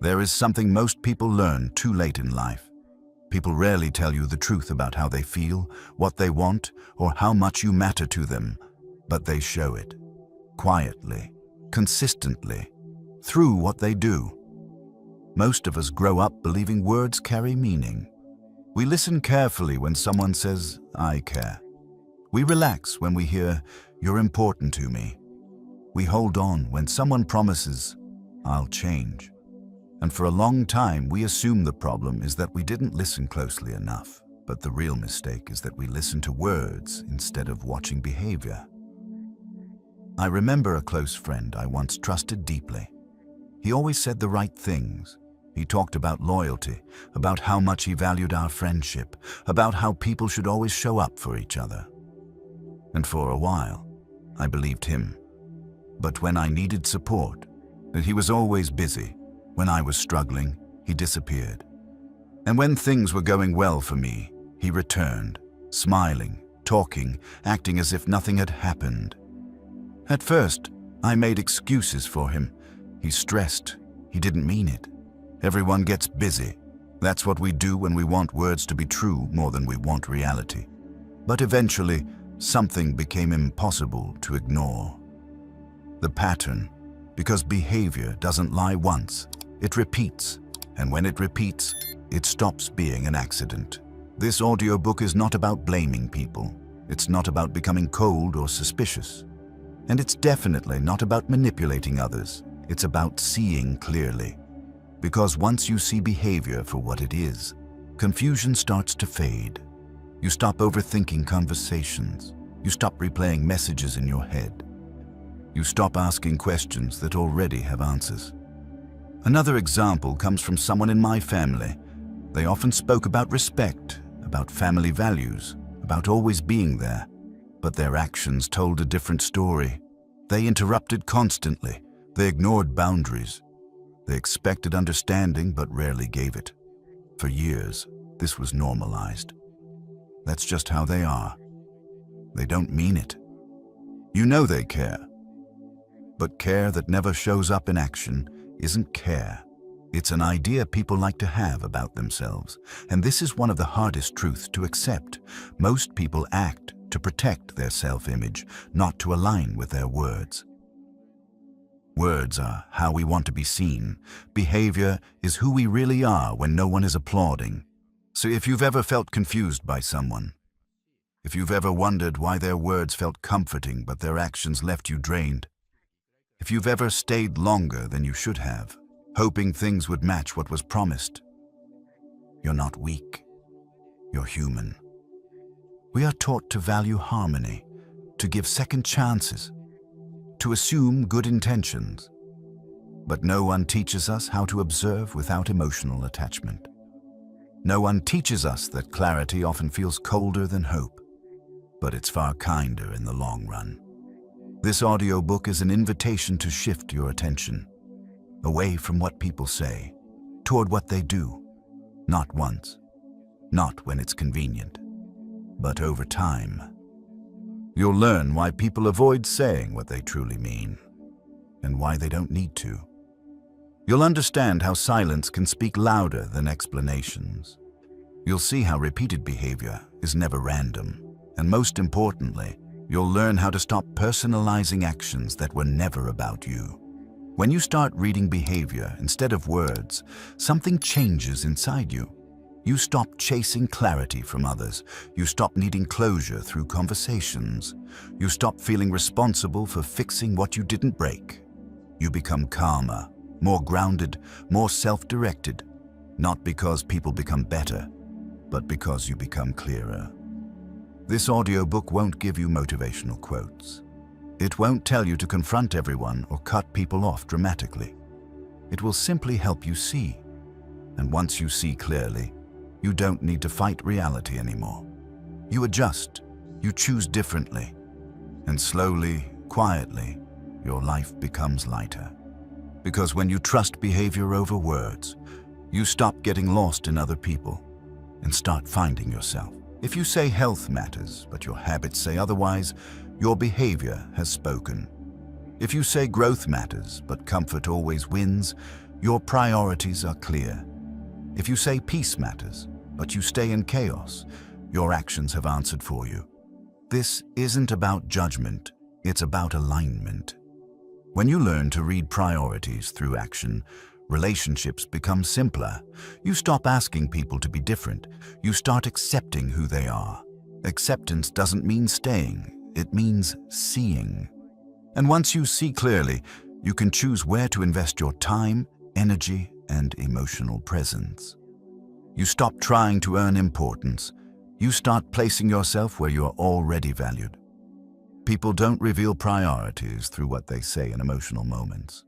There is something most people learn too late in life. People rarely tell you the truth about how they feel, what they want, or how much you matter to them, but they show it. Quietly, consistently, through what they do. Most of us grow up believing words carry meaning. We listen carefully when someone says, "I care." We relax when we hear, "You're important to me." We hold on when someone promises, "I'll change." And for a long time, we assume the problem is that we didn't listen closely enough. But the real mistake is that we listen to words instead of watching behavior. I remember a close friend I once trusted deeply. He always said the right things. He talked about loyalty, about how much he valued our friendship, about how people should always show up for each other. And for a while, I believed him. But when I needed support, that he was always busy. When I was struggling, he disappeared. And when things were going well for me, he returned, smiling, talking, acting as if nothing had happened. At first, I made excuses for him. He's stressed. He didn't mean it. Everyone gets busy. That's what we do when we want words to be true more than we want reality. But eventually, something became impossible to ignore. The pattern, because behavior doesn't lie once, it repeats. And when it repeats, it stops being an accident. This audiobook is not about blaming people. It's not about becoming cold or suspicious. And it's definitely not about manipulating others. It's about seeing clearly. Because once you see behavior for what it is, confusion starts to fade. You stop overthinking conversations. You stop replaying messages in your head. You stop asking questions that already have answers. Another example comes from someone in my family. They often spoke about respect, about family values, about always being there. But their actions told a different story. They interrupted constantly. They ignored boundaries. They expected understanding but rarely gave it. For years, this was normalized. That's just how they are. They don't mean it. You know they care. But care that never shows up in action isn't care. It's an idea people like to have about themselves. And this is one of the hardest truths to accept. Most people act to protect their self-image, not to align with their words. Words are how we want to be seen. Behavior is who we really are when no one is applauding. So if you've ever felt confused by someone, if you've ever wondered why their words felt comforting but their actions left you drained, if you've ever stayed longer than you should have, hoping things would match what was promised, you're not weak. You're human. We are taught to value harmony, to give second chances, to assume good intentions. But no one teaches us how to observe without emotional attachment. No one teaches us that clarity often feels colder than hope, but it's far kinder in the long run. This audiobook is an invitation to shift your attention away from what people say, toward what they do. Not once, not when it's convenient, but over time. You'll learn why people avoid saying what they truly mean, and why they don't need to. You'll understand how silence can speak louder than explanations. You'll see how repeated behavior is never random, and most importantly, you'll learn how to stop personalizing actions that were never about you. When you start reading behavior instead of words, something changes inside you. You stop chasing clarity from others. You stop needing closure through conversations. You stop feeling responsible for fixing what you didn't break. You become calmer, more grounded, more self-directed, not because people become better, but because you become clearer. This audiobook won't give you motivational quotes. It won't tell you to confront everyone or cut people off dramatically. It will simply help you see. And once you see clearly, you don't need to fight reality anymore. You adjust, you choose differently, and slowly, quietly, your life becomes lighter. Because when you trust behavior over words, you stop getting lost in other people and start finding yourself. If you say health matters, but your habits say otherwise, your behavior has spoken. If you say growth matters, but comfort always wins, Your priorities are clear. If you say peace matters, but you stay in chaos, your actions have answered for you. This isn't about judgment, it's about alignment. When you learn to read priorities through action, relationships become simpler. You stop asking people to be different. You start accepting who they are. Acceptance doesn't mean staying, it means seeing. And once you see clearly, you can choose where to invest your time, energy, and emotional presence. You stop trying to earn importance. You start placing yourself where you are already valued. People don't reveal priorities through what they say in emotional moments.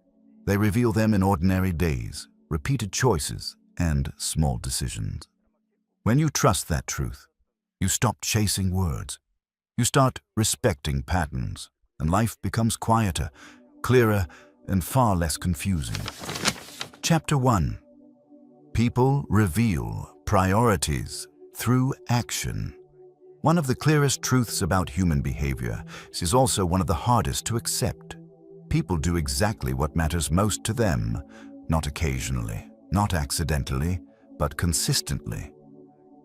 They reveal them in ordinary days, repeated choices, and small decisions. When you trust that truth, you stop chasing words. You start respecting patterns, and life becomes quieter, clearer, and far less confusing. Chapter 1. People reveal priorities through action. One of the clearest truths about human behavior is also one of the hardest to accept. People do exactly what matters most to them, not occasionally, not accidentally, but consistently.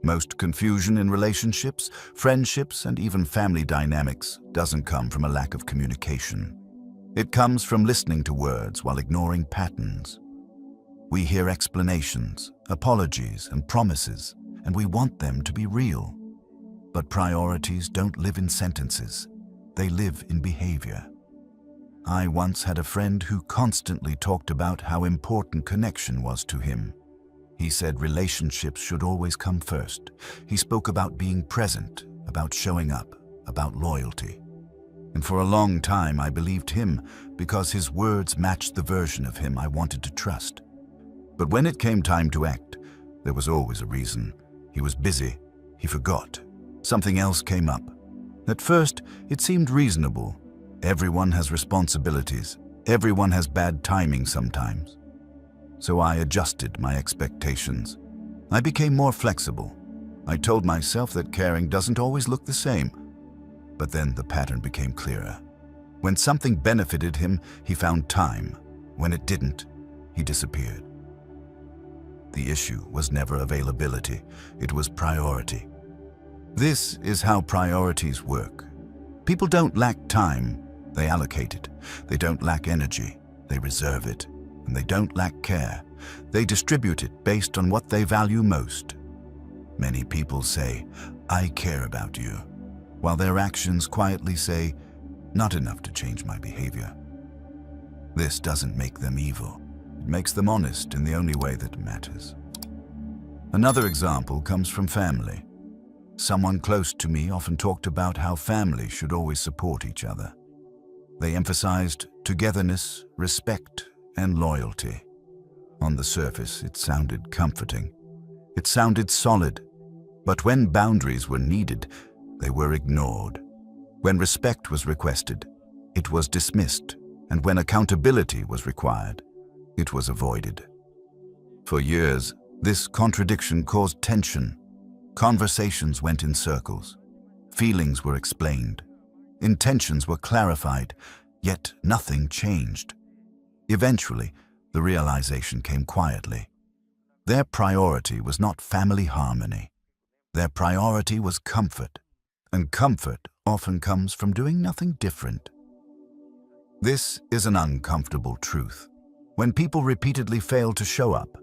Most confusion in relationships, friendships, and even family dynamics doesn't come from a lack of communication. It comes from listening to words while ignoring patterns. We hear explanations, apologies, and promises, and we want them to be real. But priorities don't live in sentences. They live in behavior. I once had a friend who constantly talked about how important connection was to him. He said relationships should always come first. He spoke about being present, about showing up, about loyalty. And for a long time I believed him because his words matched the version of him I wanted to trust. But when it came time to act, there was always a reason. He was busy. He forgot. Something else came up. At first, it seemed reasonable. Everyone has responsibilities. Everyone has bad timing sometimes. So I adjusted my expectations. I became more flexible. I told myself that caring doesn't always look the same. But then the pattern became clearer. When something benefited him, he found time. When it didn't, he disappeared. The issue was never availability. It was priority. This is how priorities work. People don't lack time, they allocate it. They don't lack energy, they reserve it. And they don't lack care. They distribute it based on what they value most. Many people say, "I care about you," while their actions quietly say, "Not enough to change my behavior." This doesn't make them evil. It makes them honest in the only way that matters. Another example comes from family. Someone close to me often talked about how family should always support each other. They emphasized togetherness, respect, and loyalty. On the surface, it sounded comforting. It sounded solid. But when boundaries were needed, they were ignored. When respect was requested, it was dismissed. And when accountability was required, it was avoided. For years, this contradiction caused tension. Conversations went in circles. Feelings were explained. Intentions were clarified, yet nothing changed. Eventually, the realization came quietly. Their priority was not family harmony. Their priority was comfort, and comfort often comes from doing nothing different. This is an uncomfortable truth. When people repeatedly fail to show up,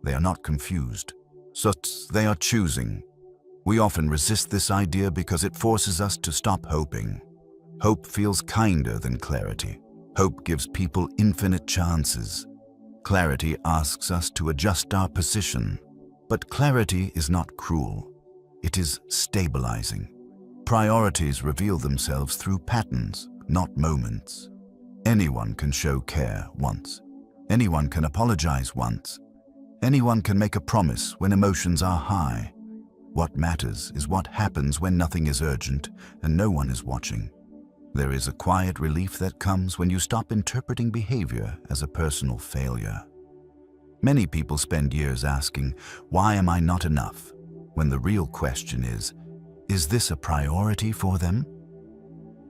they are not confused, so they are choosing. We often resist this idea because it forces us to stop hoping. Hope feels kinder than clarity. Hope gives people infinite chances. Clarity asks us to adjust our position. But clarity is not cruel. It is stabilizing. Priorities reveal themselves through patterns, not moments. Anyone can show care once. Anyone can apologize once. Anyone can make a promise when emotions are high. What matters is what happens when nothing is urgent and no one is watching. There is a quiet relief that comes when you stop interpreting behavior as a personal failure. Many people spend years asking, "Why am I not enough?" when the real question is this a priority for them?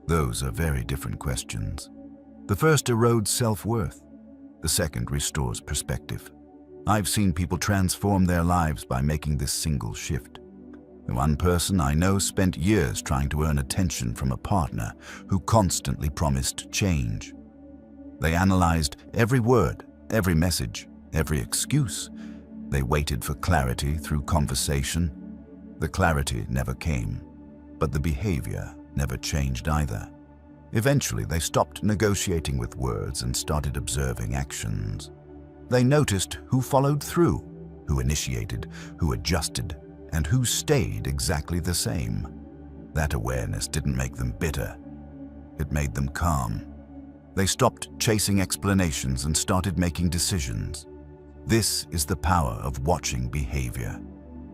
Those are very different questions. The first erodes self-worth. The second restores perspective. I've seen people transform their lives by making this single shift. One person I know spent years trying to earn attention from a partner who constantly promised change. They analyzed every word, every message, every excuse. They waited for clarity through conversation. The clarity never came, but the behavior never changed either. Eventually, they stopped negotiating with words and started observing actions. They noticed who followed through, who initiated, who adjusted, and who stayed exactly the same. That awareness didn't make them bitter. It made them calm. They stopped chasing explanations and started making decisions. This is the power of watching behavior.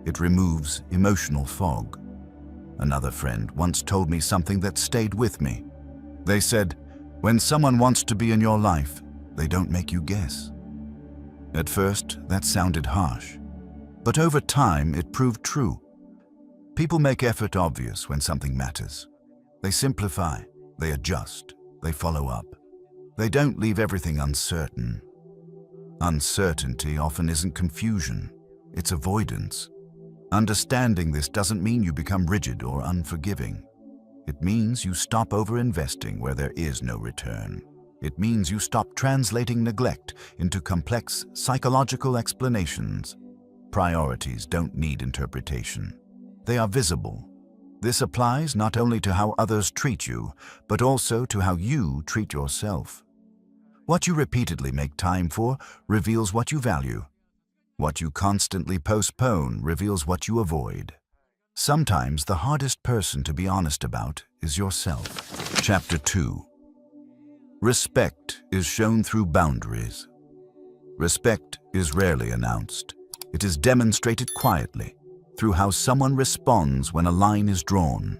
It removes emotional fog. Another friend once told me something that stayed with me. They said, "When someone wants to be in your life, they don't make you guess." At first, that sounded harsh, but over time it proved true. People make effort obvious when something matters. They simplify, they adjust, they follow up. They don't leave everything uncertain. Uncertainty often isn't confusion, it's avoidance. Understanding this doesn't mean you become rigid or unforgiving. It means you stop over-investing where there is no return. It means you stop translating neglect into complex psychological explanations. Priorities don't need interpretation. They are visible. This applies not only to how others treat you, but also to how you treat yourself. What you repeatedly make time for reveals what you value. What you constantly postpone reveals what you avoid. Sometimes the hardest person to be honest about is yourself. Chapter 2. Respect is shown through boundaries. Respect is rarely announced. It is demonstrated quietly, through how someone responds when a line is drawn.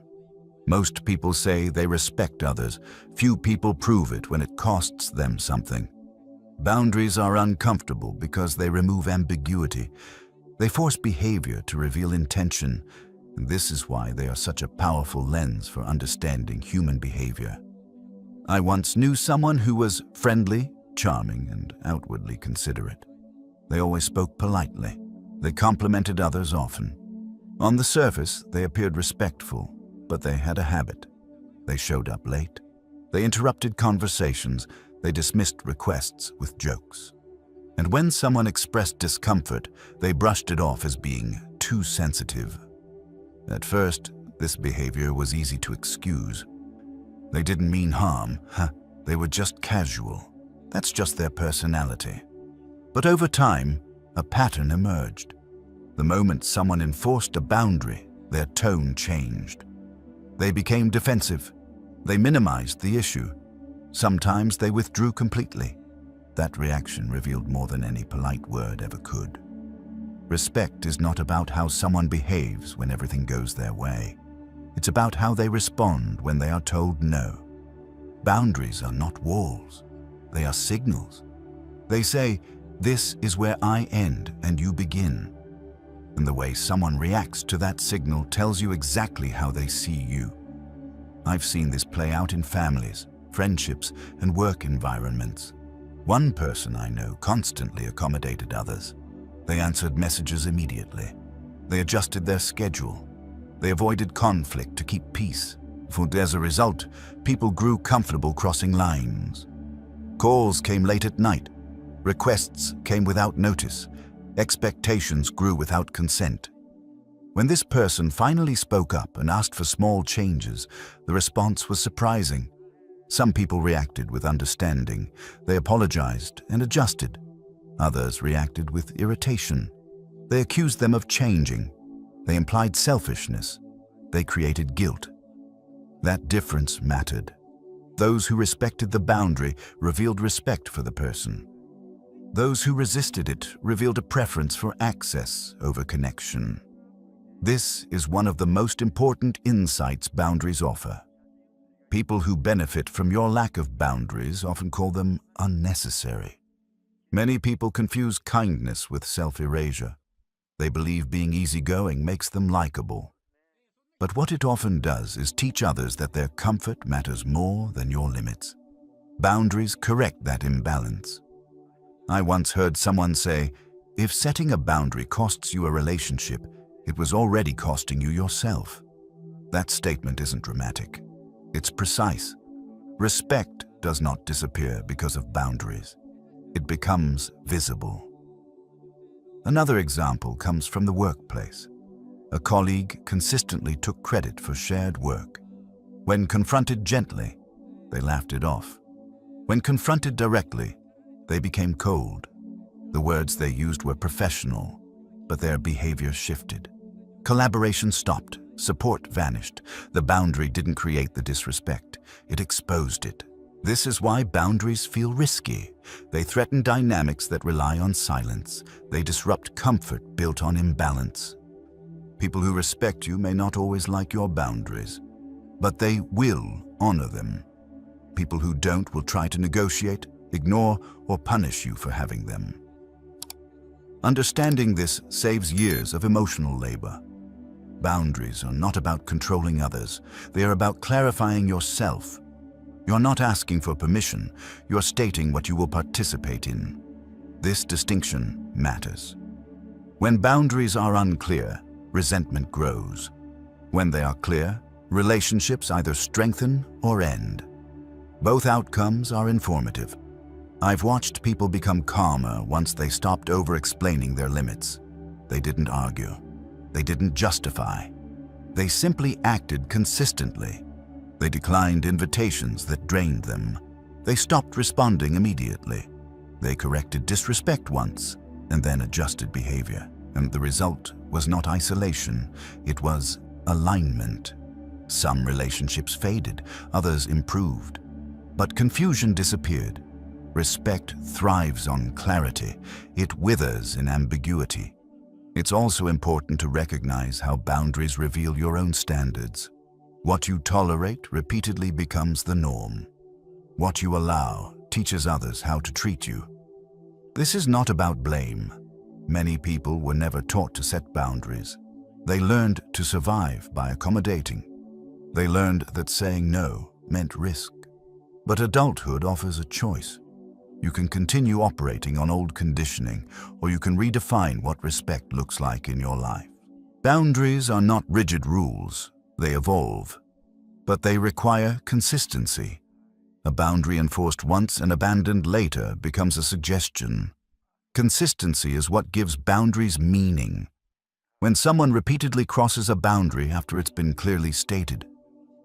Most people say they respect others. Few people prove it when it costs them something. Boundaries are uncomfortable because they remove ambiguity. They force behavior to reveal intention, and this is why they are such a powerful lens for understanding human behavior. I once knew someone who was friendly, charming, and outwardly considerate. They always spoke politely. They complimented others often. On the surface, they appeared respectful, but they had a habit. They showed up late. They interrupted conversations. They dismissed requests with jokes. And when someone expressed discomfort, they brushed it off as being too sensitive. At first, this behavior was easy to excuse. They didn't mean harm. They were just casual. That's just their personality. But over time, a pattern emerged. The moment someone enforced a boundary, their tone changed. They became defensive. They minimized the issue. Sometimes they withdrew completely. That reaction revealed more than any polite word ever could. Respect is not about how someone behaves when everything goes their way. It's about how they respond when they are told no. Boundaries are not walls. They are signals. They say, "This is where I end and you begin." And the way someone reacts to that signal tells you exactly how they see you. I've seen this play out in families, friendships, and work environments. One person I know constantly accommodated others. They answered messages immediately. They adjusted their schedule. They avoided conflict to keep peace. For as a result, people grew comfortable crossing lines. Calls came late at night. Requests came without notice. Expectations grew without consent. When this person finally spoke up and asked for small changes, the response was surprising. Some people reacted with understanding. They apologized and adjusted. Others reacted with irritation. They accused them of changing. They implied selfishness. They created guilt. That difference mattered. Those who respected the boundary revealed respect for the person. Those who resisted it revealed a preference for access over connection. This is one of the most important insights boundaries offer. People who benefit from your lack of boundaries often call them unnecessary. Many people confuse kindness with self-erasure. They believe being easygoing makes them likable. But what it often does is teach others that their comfort matters more than your limits. Boundaries correct that imbalance. I once heard someone say, if setting a boundary costs you a relationship, it was already costing you yourself. That statement isn't dramatic. It's precise. Respect does not disappear because of boundaries. It becomes visible. Another example comes from the workplace. A colleague consistently took credit for shared work. When confronted gently, they laughed it off. When confronted directly, they became cold. The words they used were professional, but their behavior shifted. Collaboration stopped. Support vanished. The boundary didn't create the disrespect. It exposed it. This is why boundaries feel risky. They threaten dynamics that rely on silence. They disrupt comfort built on imbalance. People who respect you may not always like your boundaries, but they will honor them. People who don't will try to negotiate, ignore, or punish you for having them. Understanding this saves years of emotional labor. Boundaries are not about controlling others. They are about clarifying yourself. You're not asking for permission. You're stating what you will participate in. This distinction matters. When boundaries are unclear, resentment grows. When they are clear, relationships either strengthen or end. Both outcomes are informative. I've watched people become calmer once they stopped over-explaining their limits. They didn't argue. They didn't justify. They simply acted consistently. They declined invitations that drained them. They stopped responding immediately. They corrected disrespect once and then adjusted behavior. And the result was not isolation, it was alignment. Some relationships faded, others improved. But confusion disappeared. Respect thrives on clarity. It withers in ambiguity. It's also important to recognize how boundaries reveal your own standards. What you tolerate repeatedly becomes the norm. What you allow teaches others how to treat you. This is not about blame. Many people were never taught to set boundaries. They learned to survive by accommodating. They learned that saying no meant risk. But adulthood offers a choice. You can continue operating on old conditioning, or you can redefine what respect looks like in your life. Boundaries are not rigid rules. They evolve. But they require consistency. A boundary enforced once and abandoned later becomes a suggestion. Consistency is what gives boundaries meaning. When someone repeatedly crosses a boundary after it's been clearly stated,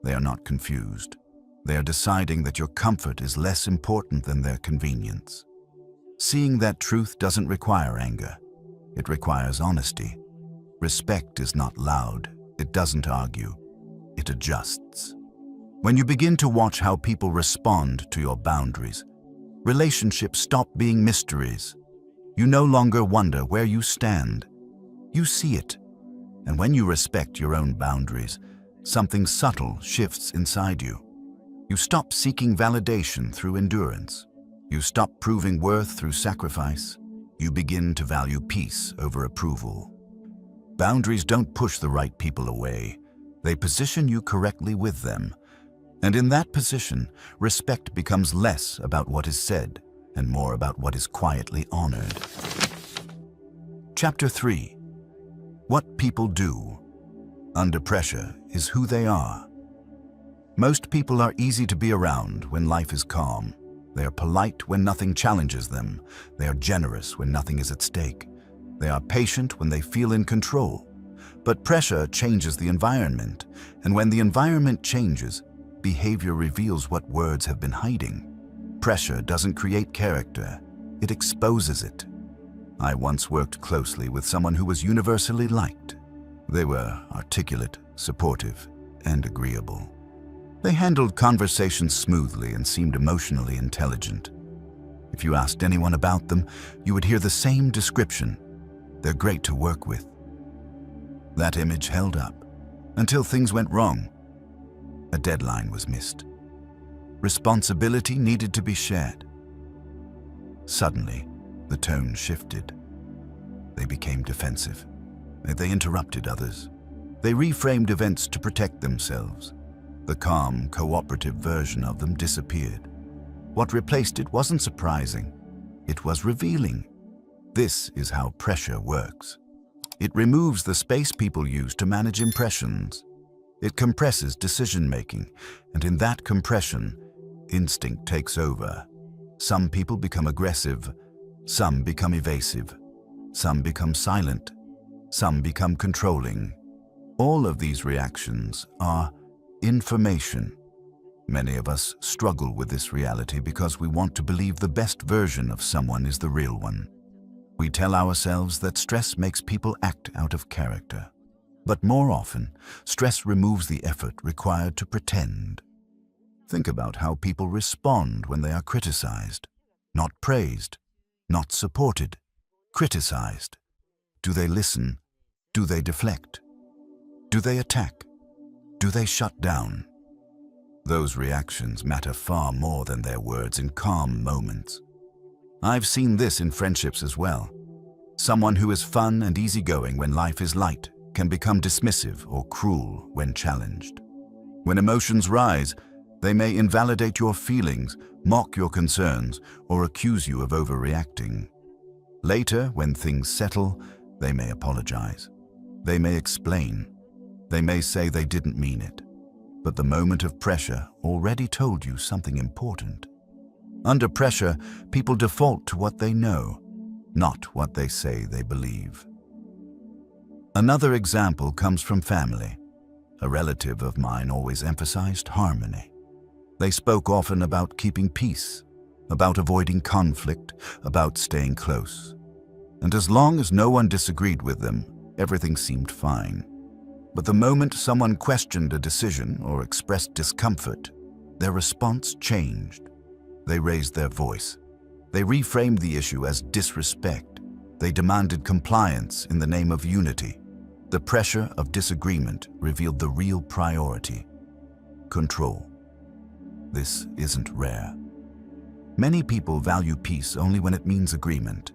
they are not confused. They are deciding that your comfort is less important than their convenience. Seeing that truth doesn't require anger. It requires honesty. Respect is not loud. It doesn't argue. It adjusts. When you begin to watch how people respond to your boundaries, relationships stop being mysteries. You no longer wonder where you stand. You see it. And when you respect your own boundaries, something subtle shifts inside you. You stop seeking validation through endurance. You stop proving worth through sacrifice. You begin to value peace over approval. Boundaries don't push the right people away. They position you correctly with them. And in that position, respect becomes less about what is said and more about what is quietly honored. Chapter 3. What people do under pressure is who they are. Most people are easy to be around when life is calm. They are polite when nothing challenges them. They are generous when nothing is at stake. They are patient when they feel in control. But pressure changes the environment, and when the environment changes, behavior reveals what words have been hiding. Pressure doesn't create character, it exposes it. I once worked closely with someone who was universally liked. They were articulate, supportive, and agreeable. They handled conversations smoothly and seemed emotionally intelligent. If you asked anyone about them, you would hear the same description. They're great to work with. That image held up until things went wrong. A deadline was missed. Responsibility needed to be shared. Suddenly, the tone shifted. They became defensive. They interrupted others. They reframed events to protect themselves. The calm, cooperative version of them disappeared. What replaced it wasn't surprising. It was revealing. This is how pressure works. It removes the space people use to manage impressions. It compresses decision-making, and in that compression, instinct takes over. Some people become aggressive, some become evasive, some become silent, some become controlling. All of these reactions are information. Many of us struggle with this reality because we want to believe the best version of someone is the real one. We tell ourselves that stress makes people act out of character. But more often, stress removes the effort required to pretend. Think about how people respond when they are criticized. Not praised, not supported, criticized. Do they listen? Do they deflect? Do they attack? Do they shut down? Those reactions matter far more than their words in calm moments. I've seen this in friendships as well. Someone who is fun and easygoing when life is light can become dismissive or cruel when challenged. When emotions rise, they may invalidate your feelings, mock your concerns, or accuse you of overreacting. Later, when things settle, they may apologize. They may explain. They may say they didn't mean it. But the moment of pressure already told you something important. Under pressure, people default to what they know, not what they say they believe. Another example comes from family. A relative of mine always emphasized harmony. They spoke often about keeping peace, about avoiding conflict, about staying close. And as long as no one disagreed with them, everything seemed fine. But the moment someone questioned a decision or expressed discomfort, their response changed. They raised their voice. They reframed the issue as disrespect. They demanded compliance in the name of unity. The pressure of disagreement revealed the real priority: control. This isn't rare. Many people value peace only when it means agreement.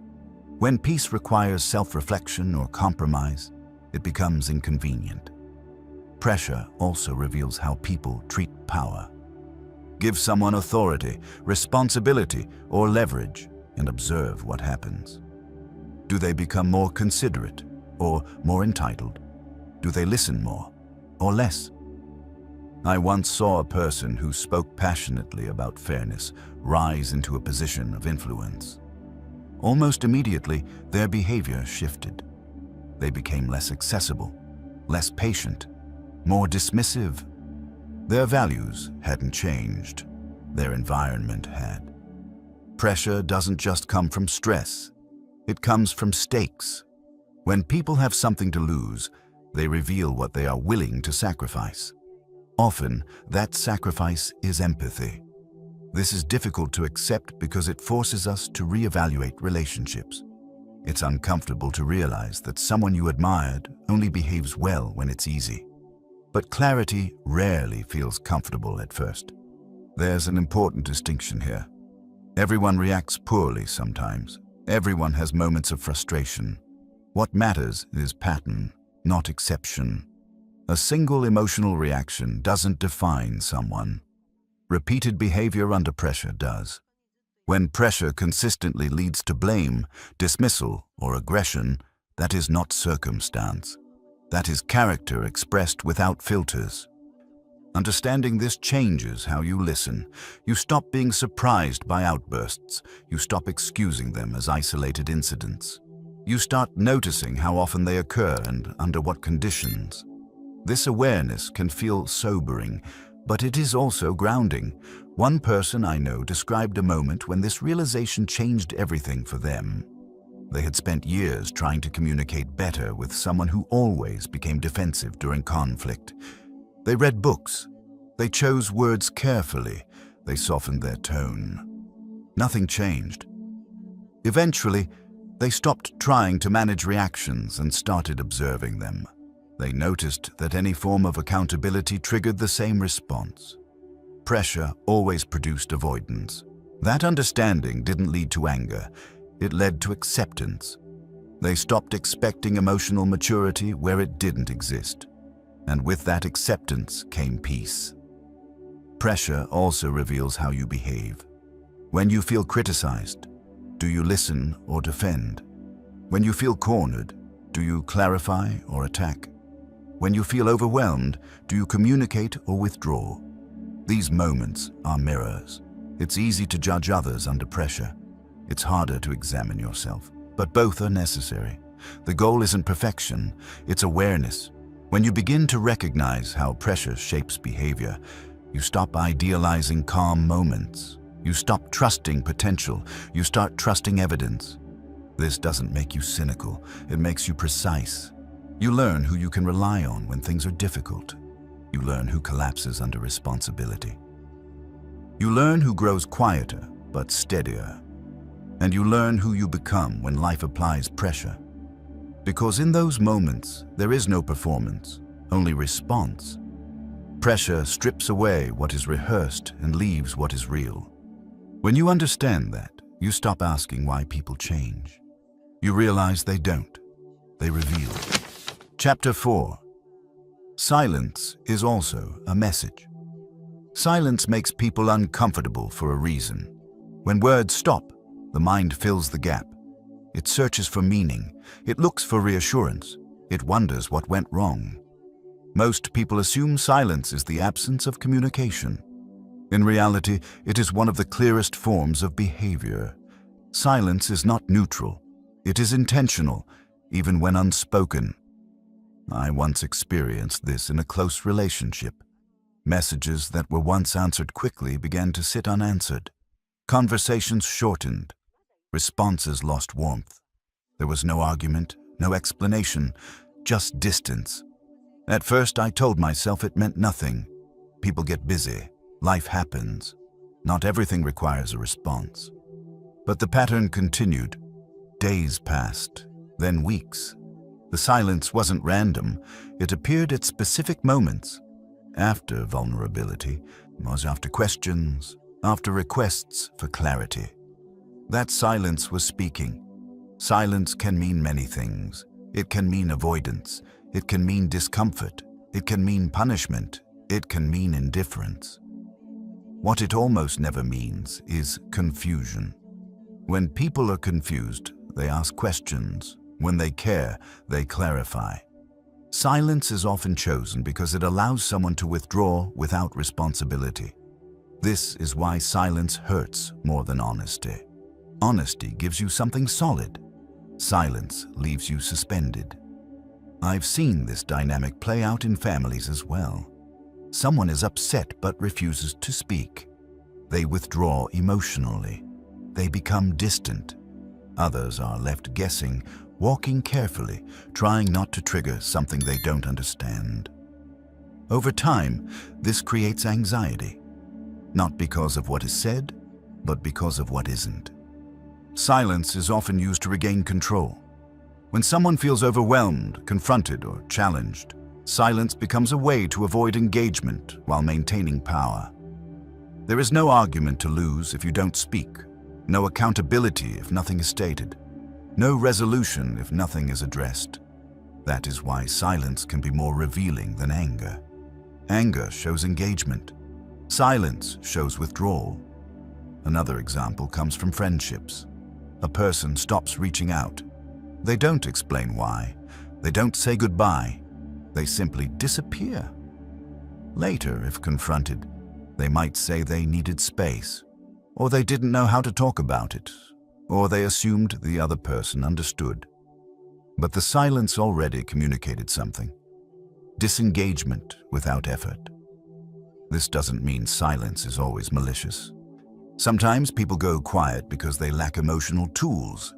When peace requires self-reflection or compromise, it becomes inconvenient. Pressure also reveals how people treat power. Give someone authority, responsibility, or leverage, and observe what happens. Do they become more considerate or more entitled? Do they listen more or less? I once saw a person who spoke passionately about fairness rise into a position of influence. Almost immediately, their behavior shifted. They became less accessible, less patient, more dismissive. Their values hadn't changed. Their environment had. Pressure doesn't just come from stress. It comes from stakes. When people have something to lose, they reveal what they are willing to sacrifice. Often, that sacrifice is empathy. This is difficult to accept because it forces us to reevaluate relationships. It's uncomfortable to realize that someone you admired only behaves well when it's easy. But clarity rarely feels comfortable at first. There's an important distinction here. Everyone reacts poorly sometimes. Everyone has moments of frustration. What matters is pattern, not exception. A single emotional reaction doesn't define someone. Repeated behavior under pressure does. When pressure consistently leads to blame, dismissal, or aggression, that is not circumstance. That is character expressed without filters. Understanding this changes how you listen. You stop being surprised by outbursts. You stop excusing them as isolated incidents. You start noticing how often they occur and under what conditions. This awareness can feel sobering, but it is also grounding. One person I know described a moment when this realization changed everything for them. They had spent years trying to communicate better with someone who always became defensive during conflict. They read books. They chose words carefully. They softened their tone. Nothing changed. Eventually, they stopped trying to manage reactions and started observing them. They noticed that any form of accountability triggered the same response. Pressure always produced avoidance. That understanding didn't lead to anger. It led to acceptance. They stopped expecting emotional maturity where it didn't exist. And with that acceptance came peace. Pressure also reveals how you behave. When you feel criticized, Do you listen or defend? When you feel cornered, do you clarify or attack? When you feel overwhelmed, do you communicate or withdraw? These moments are mirrors. It's easy to judge others under pressure. It's harder to examine yourself, but both are necessary. The goal isn't perfection, it's awareness. When you begin to recognize how pressure shapes behavior, you stop idealizing calm moments. You stop trusting potential. You start trusting evidence. This doesn't make you cynical. It makes you precise. You learn who you can rely on when things are difficult. You learn who collapses under responsibility. You learn who grows quieter but steadier. And you learn who you become when life applies pressure. Because in those moments, there is no performance, only response. Pressure strips away what is rehearsed and leaves what is real. When you understand that, you stop asking why people change. You realize they don't. They reveal. Chapter 4. Silence is also a message. Silence makes people uncomfortable for a reason. When words stop, the mind fills the gap. It searches for meaning. It looks for reassurance. It wonders what went wrong. Most people assume silence is the absence of communication. In reality, it is one of the clearest forms of behavior. Silence is not neutral. It is intentional, even when unspoken. I once experienced this in a close relationship. Messages that were once answered quickly began to sit unanswered. Conversations shortened. Responses lost warmth. There was no argument, no explanation, just distance. At first, I told myself it meant nothing. People get busy. Life happens. Not everything requires a response. But the pattern continued. Days passed, then weeks. The silence wasn't random. It appeared at specific moments. After vulnerability, was after questions, after requests for clarity. That silence was speaking. Silence can mean many things. It can mean avoidance. It can mean discomfort. It can mean punishment. It can mean indifference. What it almost never means is confusion. When people are confused, they ask questions. When they care, they clarify. Silence is often chosen because it allows someone to withdraw without responsibility. This is why silence hurts more than honesty. Honesty gives you something solid. Silence leaves you suspended. I've seen this dynamic play out in families as well. Someone is upset but refuses to speak. They withdraw emotionally. They become distant. Others are left guessing, walking carefully, trying not to trigger something they don't understand. Over time, this creates anxiety, not because of what is said, but because of what isn't. Silence is often used to regain control. When someone feels overwhelmed, confronted, or challenged, silence becomes a way to avoid engagement while maintaining power. There is no argument to lose if you don't speak, no accountability if nothing is stated, no resolution if nothing is addressed. That is why silence can be more revealing than anger. Anger shows engagement. Silence shows withdrawal. Another example comes from friendships. A person stops reaching out. They don't explain why. They don't say goodbye. They simply disappear. Later, if confronted, they might say they needed space, or they didn't know how to talk about it, or they assumed the other person understood. But the silence already communicated something. Disengagement without effort. This doesn't mean silence is always malicious. Sometimes people go quiet because they lack emotional tools.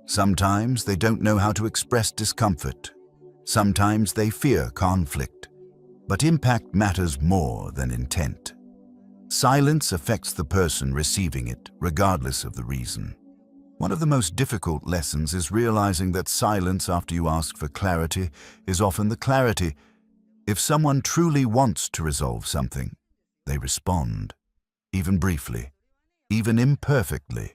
Sometimes they don't know how to express discomfort. Sometimes they fear conflict. But impact matters more than intent. Silence affects the person receiving it, regardless of the reason. One of the most difficult lessons is realizing that silence after you ask for clarity is often the clarity. If someone truly wants to resolve something, they respond, even briefly, even imperfectly.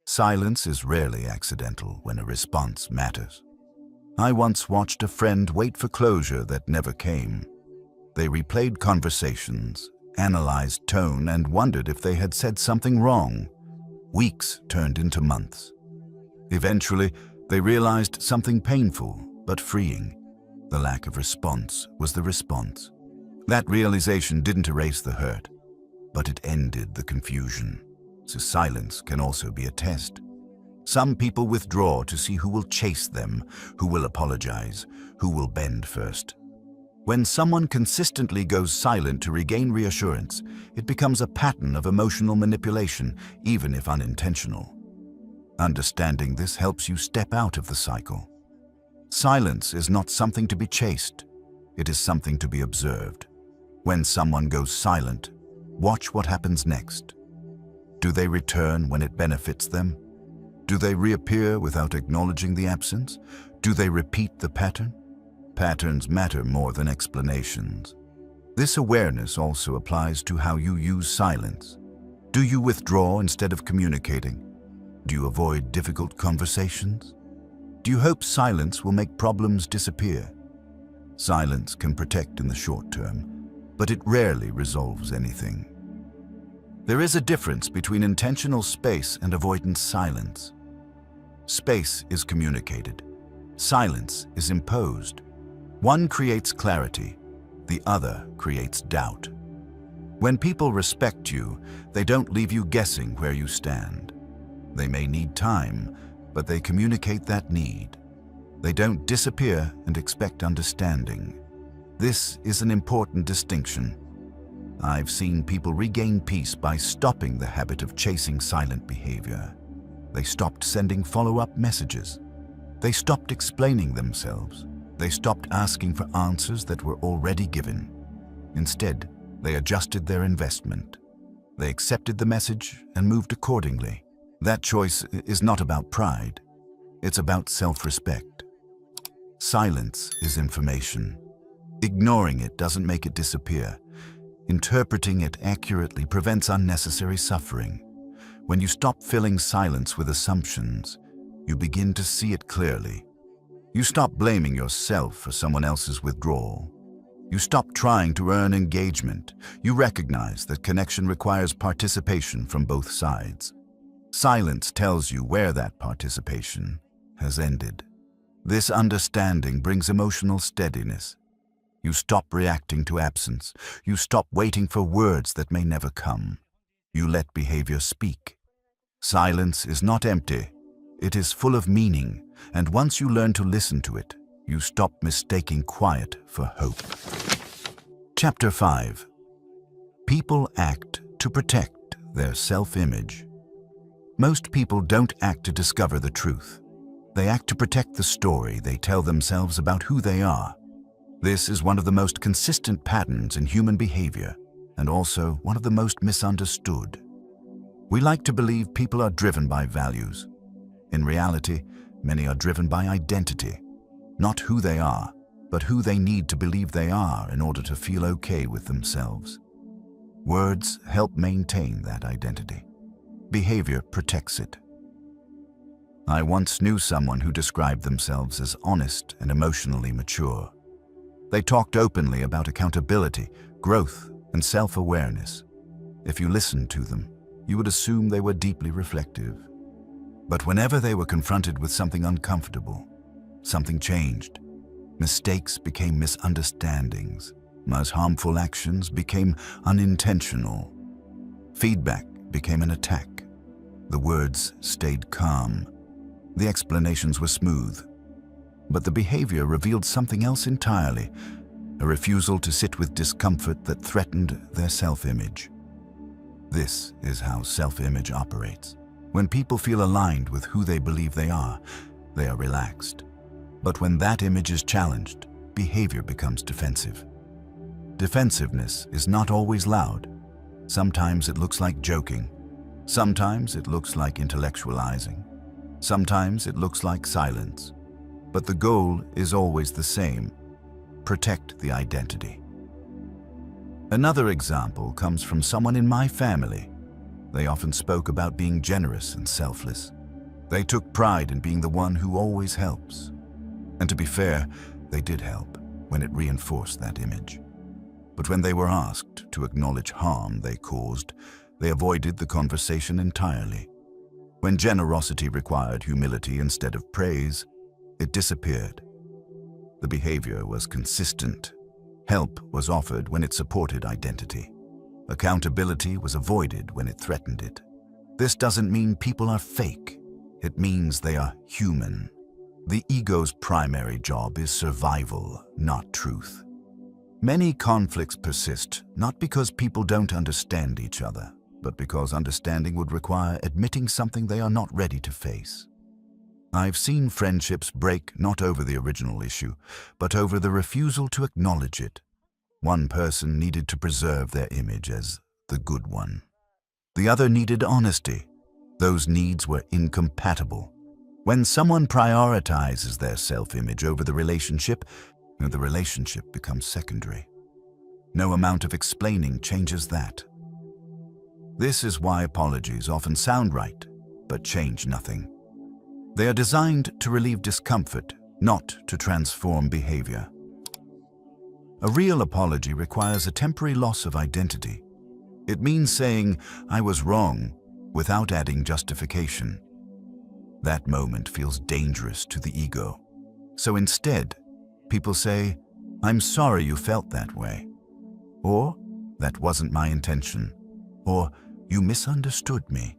Silence is rarely accidental when a response matters. I once watched a friend wait for closure that never came. They replayed conversations, analyzed tone, and wondered if they had said something wrong. Weeks turned into months. Eventually, they realized something painful but freeing. The lack of response was the response. That realization didn't erase the hurt, but it ended the confusion. So silence can also be a test. Some people withdraw to see who will chase them, who will apologize, who will bend first. When someone consistently goes silent to regain reassurance, it becomes a pattern of emotional manipulation, even if unintentional. Understanding this helps you step out of the cycle. Silence is not something to be chased. It is something to be observed. When someone goes silent, watch what happens next. Do they return when it benefits them? Do they reappear without acknowledging the absence? Do they repeat the pattern? Patterns matter more than explanations. This awareness also applies to how you use silence. Do you withdraw instead of communicating? Do you avoid difficult conversations? Do you hope silence will make problems disappear? Silence can protect in the short term, but it rarely resolves anything. There is a difference between intentional space and avoidant silence. Space is communicated. Silence is imposed. One creates clarity, the other creates doubt. When people respect you, they don't leave you guessing where you stand. They may need time, but they communicate that need. They don't disappear and expect understanding. This is an important distinction. I've seen people regain peace by stopping the habit of chasing silent behavior. They stopped sending follow-up messages. They stopped explaining themselves. They stopped asking for answers that were already given. Instead, they adjusted their investment. They accepted the message and moved accordingly. That choice is not about pride. It's about self-respect. Silence is information. Ignoring it doesn't make it disappear. Interpreting it accurately prevents unnecessary suffering. When you stop filling silence with assumptions, you begin to see it clearly. You stop blaming yourself for someone else's withdrawal. You stop trying to earn engagement. You recognize that connection requires participation from both sides. Silence tells you where that participation has ended. This understanding brings emotional steadiness. You stop reacting to absence. You stop waiting for words that may never come. You let behavior speak. Silence is not empty. It is full of meaning, and once you learn to listen to it, you stop mistaking quiet for hope. Chapter 5. People act to protect their self-image. Most people don't act to discover the truth. They act to protect the story they tell themselves about who they are. This is one of the most consistent patterns in human behavior, and also one of the most misunderstood. We like to believe people are driven by values. In reality, many are driven by identity, not who they are, but who they need to believe they are in order to feel okay with themselves. Words help maintain that identity. Behavior protects it. I once knew someone who described themselves as honest and emotionally mature. They talked openly about accountability, growth, and self-awareness. If you listened to them, you would assume they were deeply reflective. But whenever they were confronted with something uncomfortable, something changed. Mistakes became misunderstandings. Most harmful actions became unintentional. Feedback became an attack. The words stayed calm. The explanations were smooth. But the behavior revealed something else entirely, a refusal to sit with discomfort that threatened their self-image. This is how self-image operates. When people feel aligned with who they believe they are relaxed. But when that image is challenged, behavior becomes defensive. Defensiveness is not always loud. Sometimes it looks like joking. Sometimes it looks like intellectualizing. Sometimes it looks like silence. But the goal is always the same: protect the identity. Another example comes from someone in my family. They often spoke about being generous and selfless. They took pride in being the one who always helps. And to be fair, they did help when it reinforced that image. But when they were asked to acknowledge harm they caused, they avoided the conversation entirely. When generosity required humility instead of praise, it disappeared. The behavior was consistent. Help was offered when it supported identity. Accountability was avoided when it threatened it. This doesn't mean people are fake. It means they are human. The ego's primary job is survival, not truth. Many conflicts persist, not because people don't understand each other, but because understanding would require admitting something they are not ready to face. I've seen friendships break not over the original issue, but over the refusal to acknowledge it. One person needed to preserve their image as the good one. The other needed honesty. Those needs were incompatible. When someone prioritizes their self-image over the relationship becomes secondary. No amount of explaining changes that. This is why apologies often sound right, but change nothing. They are designed to relieve discomfort, not to transform behavior. A real apology requires a temporary loss of identity. It means saying, "I was wrong," without adding justification. That moment feels dangerous to the ego. So instead, people say, "I'm sorry you felt that way," or "That wasn't my intention," or "You misunderstood me."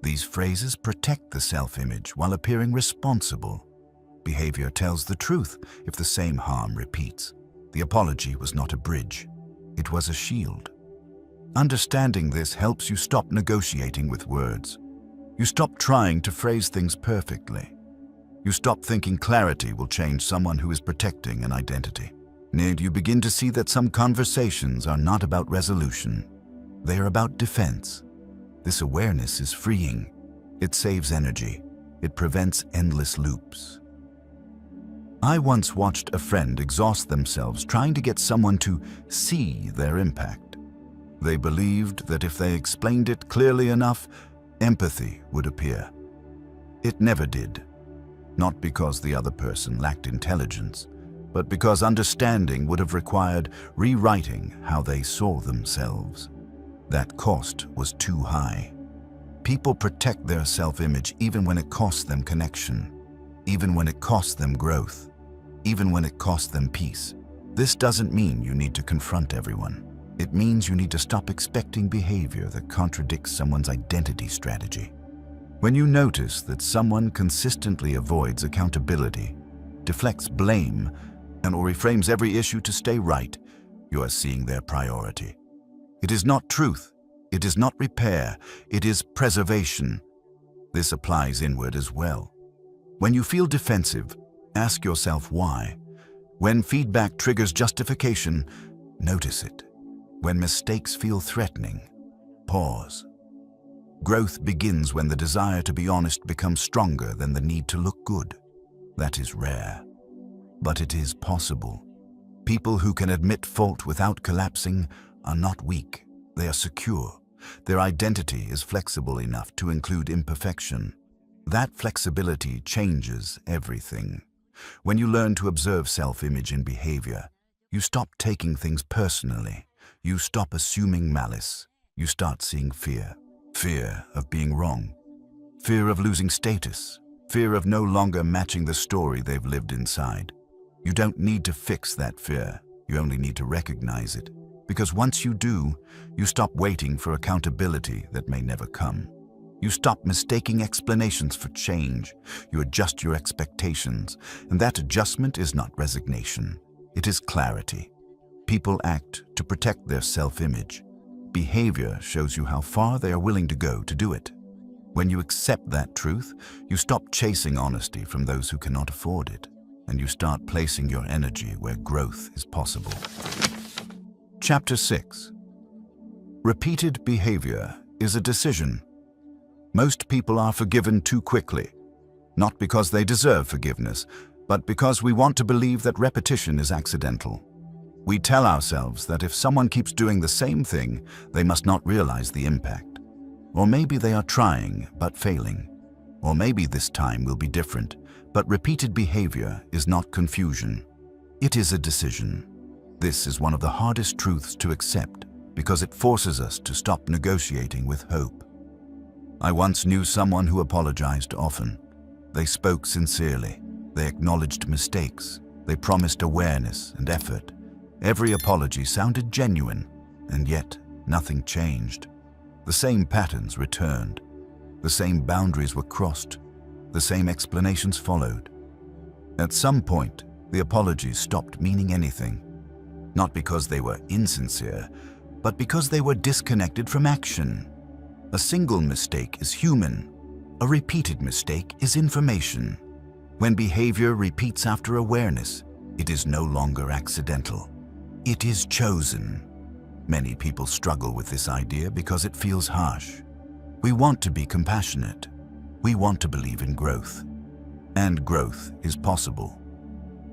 These phrases protect the self-image while appearing responsible. Behavior tells the truth if the same harm repeats. The apology was not a bridge. It was a shield. Understanding this helps you stop negotiating with words. You stop trying to phrase things perfectly. You stop thinking clarity will change someone who is protecting an identity. And you begin to see that some conversations are not about resolution. They are about defense. This awareness is freeing. It saves energy. It prevents endless loops. I once watched a friend exhaust themselves trying to get someone to see their impact. They believed that if they explained it clearly enough, empathy would appear. It never did. Not because the other person lacked intelligence, but because understanding would have required rewriting how they saw themselves. That cost was too high. People protect their self-image even when it costs them connection, even when it costs them growth, even when it costs them peace. This doesn't mean you need to confront everyone. It means you need to stop expecting behavior that contradicts someone's identity strategy. When you notice that someone consistently avoids accountability, deflects blame, or reframes every issue to stay right, you are seeing their priority. It is not truth. It is not repair. It is preservation. This applies inward as well. When you feel defensive, ask yourself why. When feedback triggers justification, notice it. When mistakes feel threatening, pause. Growth begins when the desire to be honest becomes stronger than the need to look good. That is rare, but it is possible. People who can admit fault without collapsing are not weak. They are secure. Their identity is flexible enough to include imperfection. That flexibility changes everything. When you learn to observe self-image in behavior, you stop taking things personally. You stop assuming malice. You start seeing fear. Fear of being wrong. Fear of losing status. Fear of no longer matching the story they've lived inside. You don't need to fix that fear. You only need to recognize it. Because once you do, you stop waiting for accountability that may never come. You stop mistaking explanations for change. You adjust your expectations, and that adjustment is not resignation. It is clarity. People act to protect their self-image. Behavior shows you how far they are willing to go to do it. When you accept that truth, you stop chasing honesty from those who cannot afford it, and you start placing your energy where growth is possible. Chapter 6. Repeated behavior is a decision. Most people are forgiven too quickly, not because they deserve forgiveness, but because we want to believe that repetition is accidental. We tell ourselves that if someone keeps doing the same thing, they must not realize the impact. Or maybe they are trying but failing. Or maybe this time will be different, but repeated behavior is not confusion. It is a decision. This is one of the hardest truths to accept because it forces us to stop negotiating with hope. I once knew someone who apologized often. They spoke sincerely. They acknowledged mistakes. They promised awareness and effort. Every apology sounded genuine, and yet nothing changed. The same patterns returned. The same boundaries were crossed. The same explanations followed. At some point, the apologies stopped meaning anything. Not because they were insincere, but because they were disconnected from action. A single mistake is human. A repeated mistake is information. When behavior repeats after awareness, it is no longer accidental. It is chosen. Many people struggle with this idea because it feels harsh. We want to be compassionate. We want to believe in growth. And growth is possible.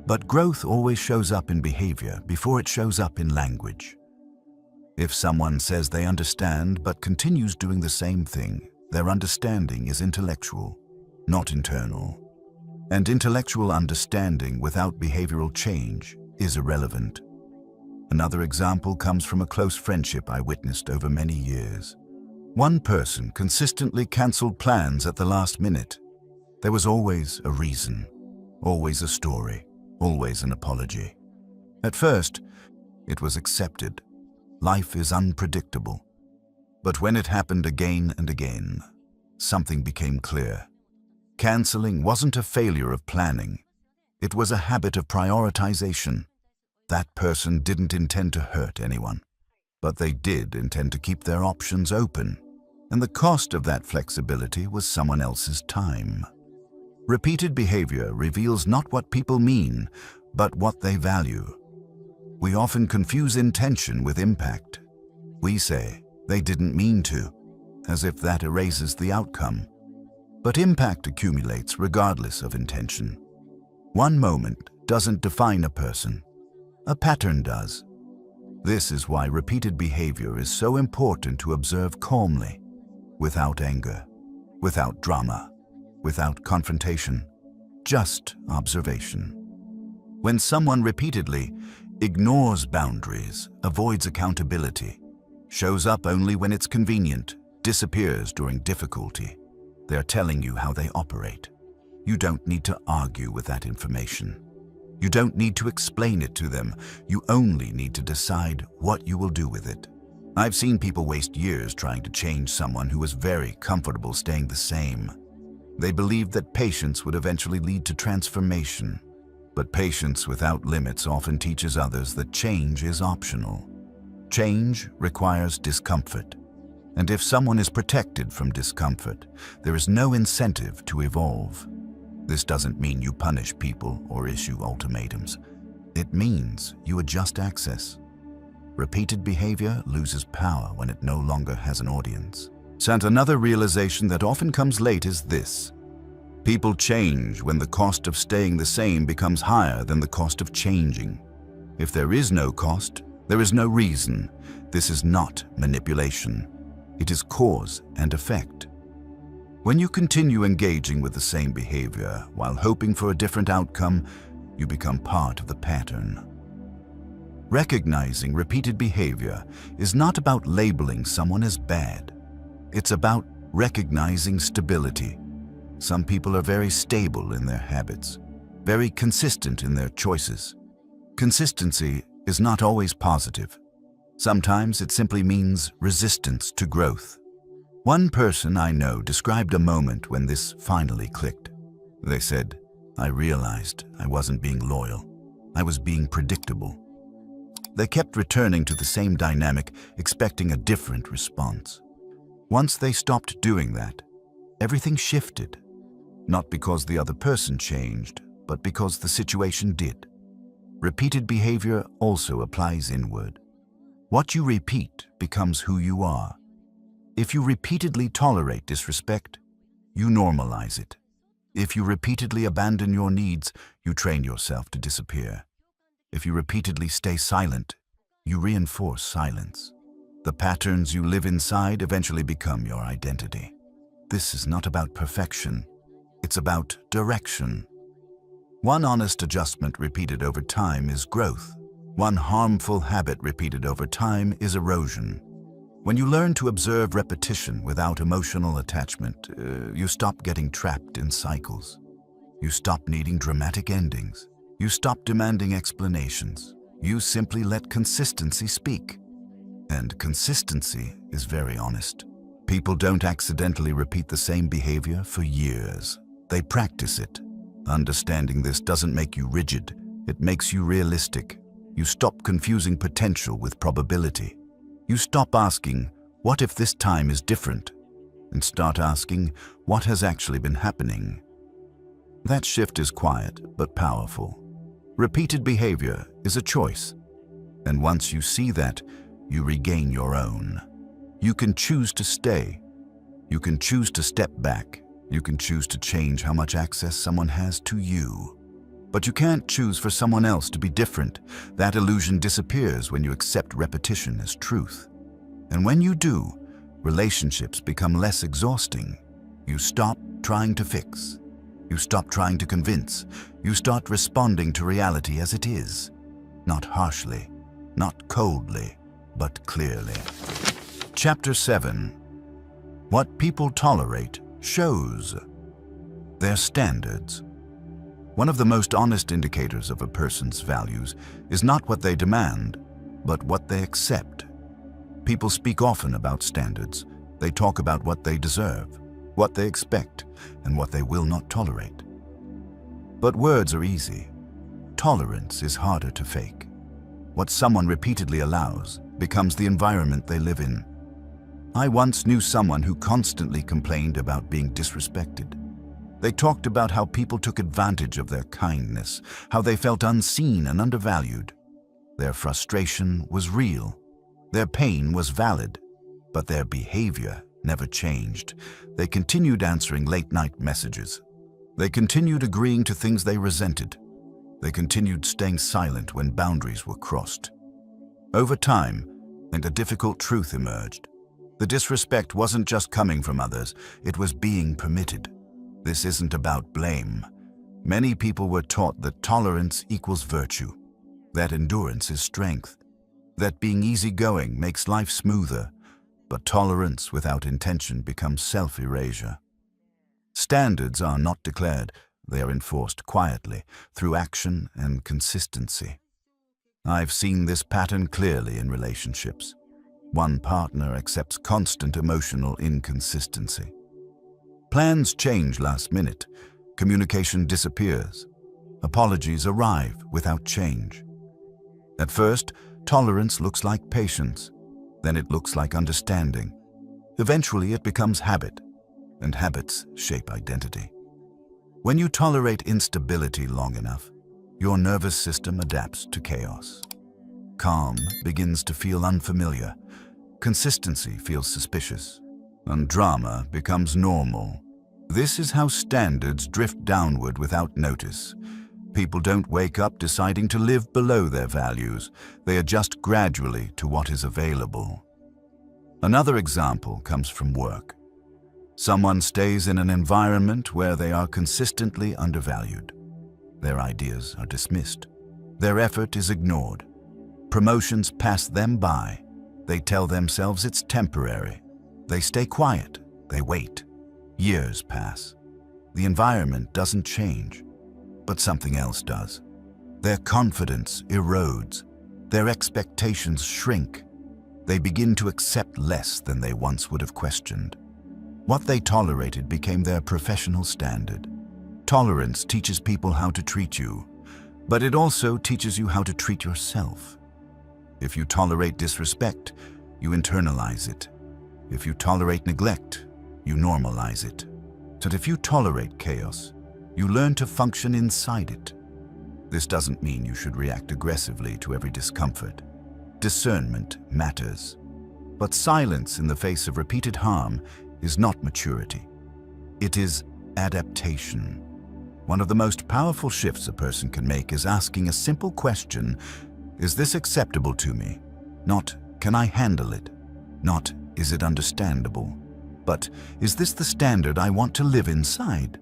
But growth always shows up in behavior before it shows up in language. If someone says they understand but continues doing the same thing, their understanding is intellectual, not internal. And intellectual understanding without behavioral change is irrelevant. Another example comes from a close friendship I witnessed over many years. One person consistently canceled plans at the last minute. There was always a reason, always a story, always an apology. At first, it was accepted. Life is unpredictable. But when it happened again and again, something became clear. Canceling wasn't a failure of planning. It was a habit of prioritization. That person didn't intend to hurt anyone, but they did intend to keep their options open. And the cost of that flexibility was someone else's time. Repeated behavior reveals not what people mean, but what they value. We often confuse intention with impact. We say, they didn't mean to, as if that erases the outcome. But impact accumulates regardless of intention. One moment doesn't define a person. A pattern does. This is why repeated behavior is so important to observe calmly, without anger, without drama, without confrontation, just observation. When someone repeatedly ignores boundaries, avoids accountability, shows up only when it's convenient, disappears during difficulty, they're telling you how they operate. You don't need to argue with that information. You don't need to explain it to them. You only need to decide what you will do with it. I've seen people waste years trying to change someone who was very comfortable staying the same. They believed that patience would eventually lead to transformation. But patience without limits often teaches others that change is optional. Change requires discomfort. And if someone is protected from discomfort, there is no incentive to evolve. This doesn't mean you punish people or issue ultimatums. It means you adjust access. Repeated behavior loses power when it no longer has an audience. And another realization that often comes late is this. People change when the cost of staying the same becomes higher than the cost of changing. If there is no cost, there is no reason. This is not manipulation. It is cause and effect. When you continue engaging with the same behavior while hoping for a different outcome, you become part of the pattern. Recognizing repeated behavior is not about labeling someone as bad. It's about recognizing stability. Some people are very stable in their habits, very consistent in their choices. Consistency is not always positive. Sometimes it simply means resistance to growth. One person I know described a moment when this finally clicked. They said, "I realized I wasn't being loyal. I was being predictable." They kept returning to the same dynamic, expecting a different response. Once they stopped doing that, everything shifted. Not because the other person changed, but because the situation did. Repeated behavior also applies inward. What you repeat becomes who you are. If you repeatedly tolerate disrespect, you normalize it. If you repeatedly abandon your needs, you train yourself to disappear. If you repeatedly stay silent, you reinforce silence. The patterns you live inside eventually become your identity. This is not about perfection. It's about direction. One honest adjustment repeated over time is growth. One harmful habit repeated over time is erosion. When you learn to observe repetition without emotional attachment, you stop getting trapped in cycles. You stop needing dramatic endings. You stop demanding explanations. You simply let consistency speak. And consistency is very honest. People don't accidentally repeat the same behavior for years. They practice it. Understanding this doesn't make you rigid. It makes you realistic. You stop confusing potential with probability. You stop asking, "What if this time is different?" and start asking, "What has actually been happening?" That shift is quiet but powerful. Repeated behavior is a choice. And once you see that, you regain your own. You can choose to stay. You can choose to step back. You can choose to change how much access someone has to you. But you can't choose for someone else to be different. That illusion disappears when you accept repetition as truth. And when you do, relationships become less exhausting. You stop trying to fix. You stop trying to convince. You start responding to reality as it is. Not harshly, not coldly, but clearly. Chapter 7. What people tolerate shows their standards. One of the most honest indicators of a person's values is not what they demand, but what they accept. People speak often about standards. They talk about what they deserve, what they expect, and what they will not tolerate. But words are easy. Tolerance is harder to fake. What someone repeatedly allows becomes the environment they live in. I once knew someone who constantly complained about being disrespected. They talked about how people took advantage of their kindness, how they felt unseen and undervalued. Their frustration was real. Their pain was valid. But their behavior never changed. They continued answering late-night messages. They continued agreeing to things they resented. They continued staying silent when boundaries were crossed. Over time, and a difficult truth emerged. The disrespect wasn't just coming from others, it was being permitted. This isn't about blame. Many people were taught that tolerance equals virtue, that endurance is strength, that being easygoing makes life smoother, but tolerance without intention becomes self-erasure. Standards are not declared, they are enforced quietly, through action and consistency. I've seen this pattern clearly in relationships. One partner accepts constant emotional inconsistency. Plans change last minute. Communication disappears. Apologies arrive without change. At first, tolerance looks like patience. Then it looks like understanding. Eventually, it becomes habit, and habits shape identity. When you tolerate instability long enough, your nervous system adapts to chaos. Calm begins to feel unfamiliar. Consistency feels suspicious, and drama becomes normal. This is how standards drift downward without notice. People don't wake up deciding to live below their values. They adjust gradually to what is available. Another example comes from work. Someone stays in an environment where they are consistently undervalued. Their ideas are dismissed. Their effort is ignored. Promotions pass them by. They tell themselves it's temporary. They stay quiet. They wait. Years pass. The environment doesn't change, but something else does. Their confidence erodes. Their expectations shrink. They begin to accept less than they once would have questioned. What they tolerated became their professional standard. Tolerance teaches people how to treat you, but it also teaches you how to treat yourself. If you tolerate disrespect, you internalize it. If you tolerate neglect, you normalize it. So if you tolerate chaos, you learn to function inside it. This doesn't mean you should react aggressively to every discomfort. Discernment matters. But silence in the face of repeated harm is not maturity. It is adaptation. One of the most powerful shifts a person can make is asking a simple question: is this acceptable to me? Not, can I handle it? Not, is it understandable? But, is this the standard I want to live inside?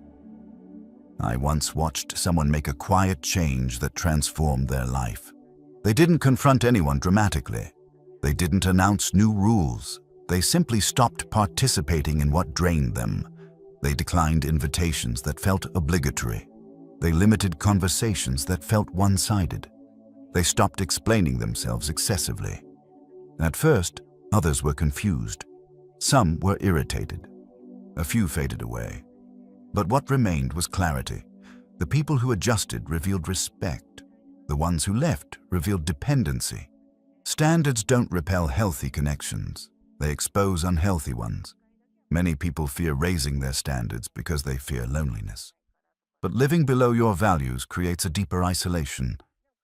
I once watched someone make a quiet change that transformed their life. They didn't confront anyone dramatically. They didn't announce new rules. They simply stopped participating in what drained them. They declined invitations that felt obligatory. They limited conversations that felt one-sided. They stopped explaining themselves excessively. At first, others were confused. Some were irritated. A few faded away. But what remained was clarity. The people who adjusted revealed respect. The ones who left revealed dependency. Standards don't repel healthy connections. They expose unhealthy ones. Many people fear raising their standards because they fear loneliness. But living below your values creates a deeper isolation.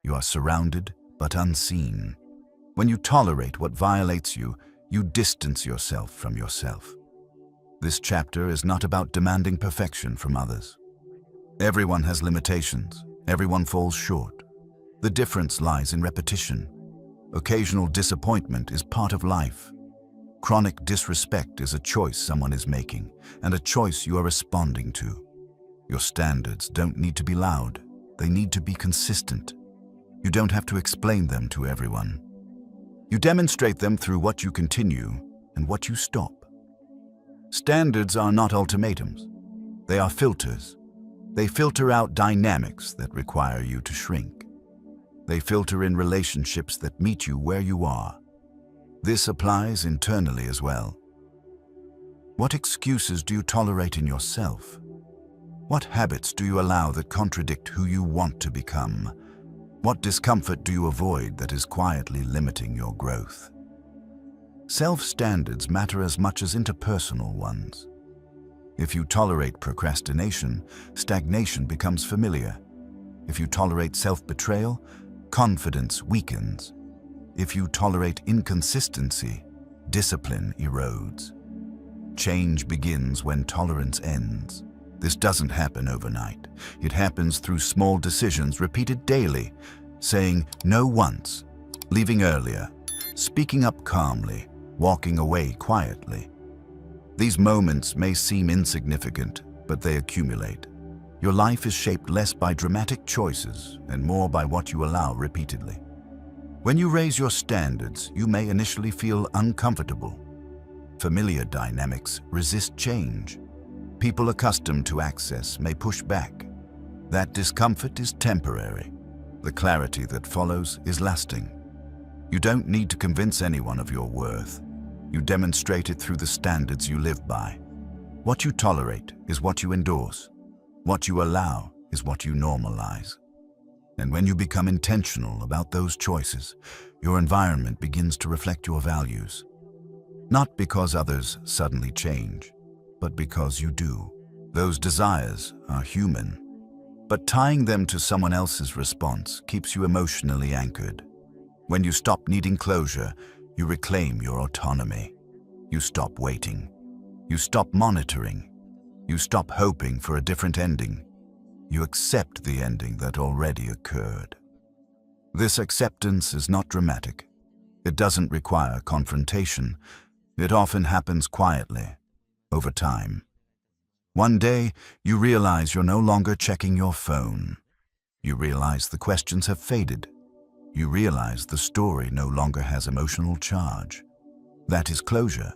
You are surrounded but unseen. When you tolerate what violates you, you distance yourself from yourself. This chapter is not about demanding perfection from others. Everyone has limitations. Everyone falls short. The difference lies in repetition. Occasional disappointment is part of life. Chronic disrespect is a choice someone is making, and a choice you are responding to. Your standards don't need to be loud. They need to be consistent. You don't have to explain them to everyone. You demonstrate them through what you continue and what you stop. Standards are not ultimatums. They are filters. They filter out dynamics that require you to shrink. They filter in relationships that meet you where you are. This applies internally as well. What excuses do you tolerate in yourself? What habits do you allow that contradict who you want to become? What discomfort do you avoid that is quietly limiting your growth? Self-standards matter as much as interpersonal ones. If you tolerate procrastination, stagnation becomes familiar. If you tolerate self-betrayal, confidence weakens. If you tolerate inconsistency, discipline erodes. Change begins when tolerance ends. This doesn't happen overnight. It happens through small decisions repeated daily, saying no once, leaving earlier, speaking up calmly, walking away quietly. These moments may seem insignificant, but they accumulate. Your life is shaped less by dramatic choices and more by what you allow repeatedly. When you raise your standards, you may initially feel uncomfortable. Familiar dynamics resist change. People accustomed to access may push back. That discomfort is temporary. The clarity that follows is lasting. You don't need to convince anyone of your worth. You demonstrate it through the standards you live by. What you tolerate is what you endorse. What you allow is what you normalize. And when you become intentional about those choices, your environment begins to reflect your values. Not because others suddenly change, but because you do. Those desires are human, but tying them to someone else's response keeps you emotionally anchored. When you stop needing closure, you reclaim your autonomy. You stop waiting. You stop monitoring. You stop hoping for a different ending. You accept the ending that already occurred. This acceptance is not dramatic. It doesn't require confrontation. It often happens quietly, over time. One day, you realize you're no longer checking your phone. You realize the questions have faded. You realize the story no longer has emotional charge. That is closure.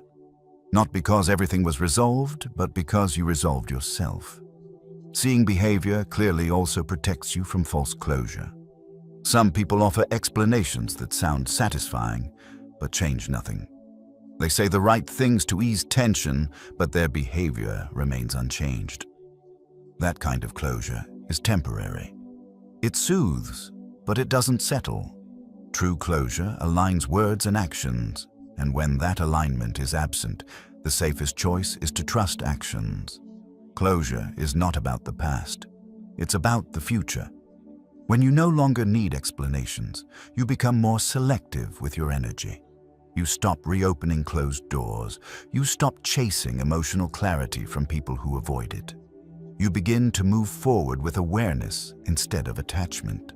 Not because everything was resolved, but because you resolved yourself. Seeing behavior clearly also protects you from false closure. Some people offer explanations that sound satisfying, but change nothing. They say the right things to ease tension, but their behavior remains unchanged. That kind of closure is temporary. It soothes, but it doesn't settle. True closure aligns words and actions, and when that alignment is absent, the safest choice is to trust actions. Closure is not about the past. It's about the future. When you no longer need explanations, you become more selective with your energy. You stop reopening closed doors. You stop chasing emotional clarity from people who avoid it. You begin to move forward with awareness instead of attachment.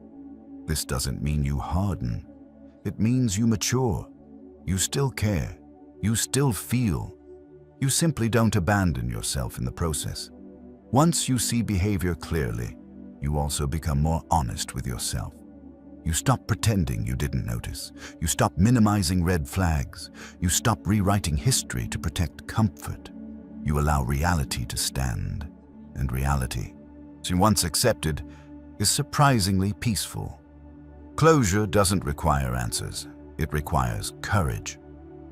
This doesn't mean you harden. It means you mature. You still care. You still feel. You simply don't abandon yourself in the process. Once you see behavior clearly, you also become more honest with yourself. You stop pretending you didn't notice. You stop minimizing red flags. You stop rewriting history to protect comfort. You allow reality to stand. And reality, once accepted, is surprisingly peaceful. Closure doesn't require answers. It requires courage.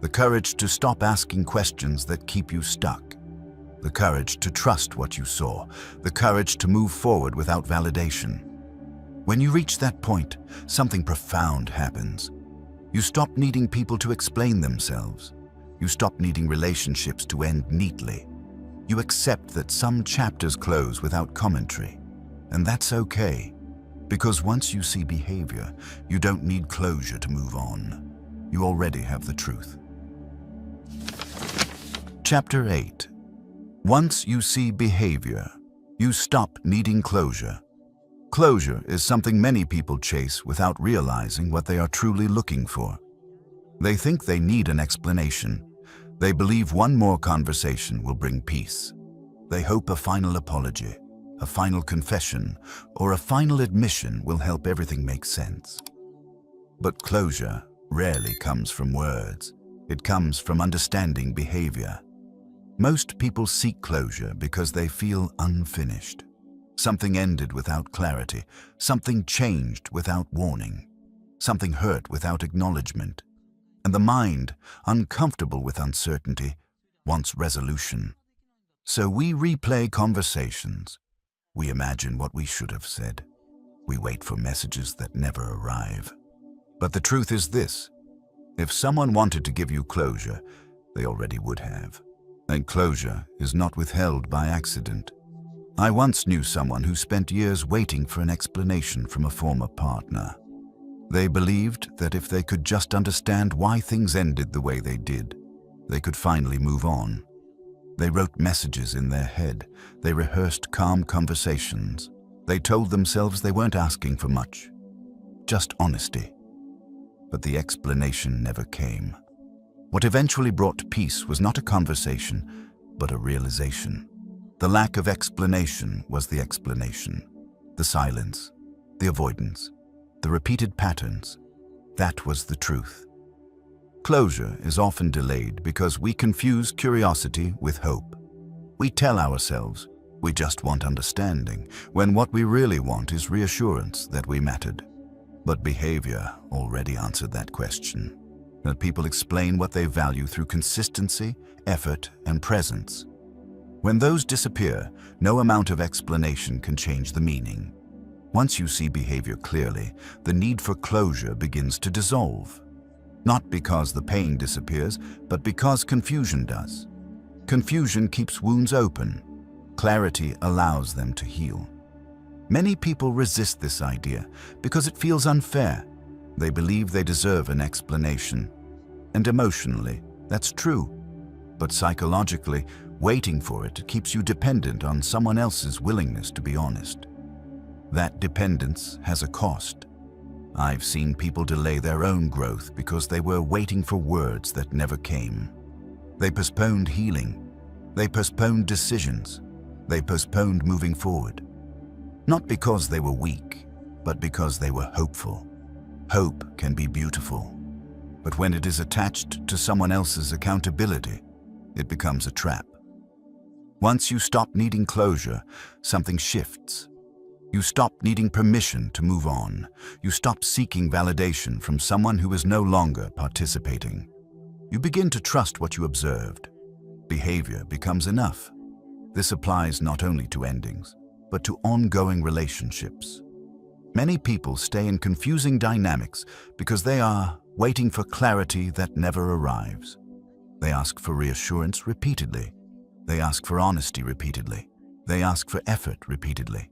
The courage to stop asking questions that keep you stuck. The courage to trust what you saw. The courage to move forward without validation. When you reach that point, something profound happens. You stop needing people to explain themselves. You stop needing relationships to end neatly. You accept that some chapters close without commentary. And that's okay, because once you see behavior, you don't need closure to move on. You already have the truth. Chapter 8. Once you see behavior, you stop needing closure. Closure is something many people chase without realizing what they are truly looking for. They think they need an explanation. They believe one more conversation will bring peace. They hope a final apology, a final confession, or a final admission will help everything make sense. But closure rarely comes from words. It comes from understanding behavior. Most people seek closure because they feel unfinished. Something ended without clarity. Something changed without warning. Something hurt without acknowledgement. And the mind, uncomfortable with uncertainty, wants resolution. So we replay conversations. We imagine what we should have said. We wait for messages that never arrive. But the truth is this: if someone wanted to give you closure, they already would have. And closure is not withheld by accident. I once knew someone who spent years waiting for an explanation from a former partner. They believed that if they could just understand why things ended the way they did, they could finally move on. They wrote messages in their head. They rehearsed calm conversations. They told themselves they weren't asking for much, just honesty. But the explanation never came. What eventually brought peace was not a conversation, but a realization. The lack of explanation was the explanation. The silence, the avoidance, the repeated patterns. That was the truth. Closure is often delayed because we confuse curiosity with hope. We tell ourselves we just want understanding, when what we really want is reassurance that we mattered. But behavior already answered that question. That people explain what they value through consistency, effort, and presence. When those disappear, no amount of explanation can change the meaning. Once you see behavior clearly, the need for closure begins to dissolve. Not because the pain disappears, but because confusion does. Confusion keeps wounds open. Clarity allows them to heal. Many people resist this idea because it feels unfair. They believe they deserve an explanation. And emotionally, that's true. But psychologically, waiting for it keeps you dependent on someone else's willingness to be honest. That dependence has a cost. I've seen people delay their own growth because they were waiting for words that never came. They postponed healing. They postponed decisions. They postponed moving forward. Not because they were weak, but because they were hopeful. Hope can be beautiful, but when it is attached to someone else's accountability, it becomes a trap. Once you stop needing closure, something shifts. You stop needing permission to move on. You stop seeking validation from someone who is no longer participating. You begin to trust what you observed. Behavior becomes enough. This applies not only to endings, but to ongoing relationships. Many people stay in confusing dynamics because they are waiting for clarity that never arrives. They ask for reassurance repeatedly. They ask for honesty repeatedly. They ask for effort repeatedly.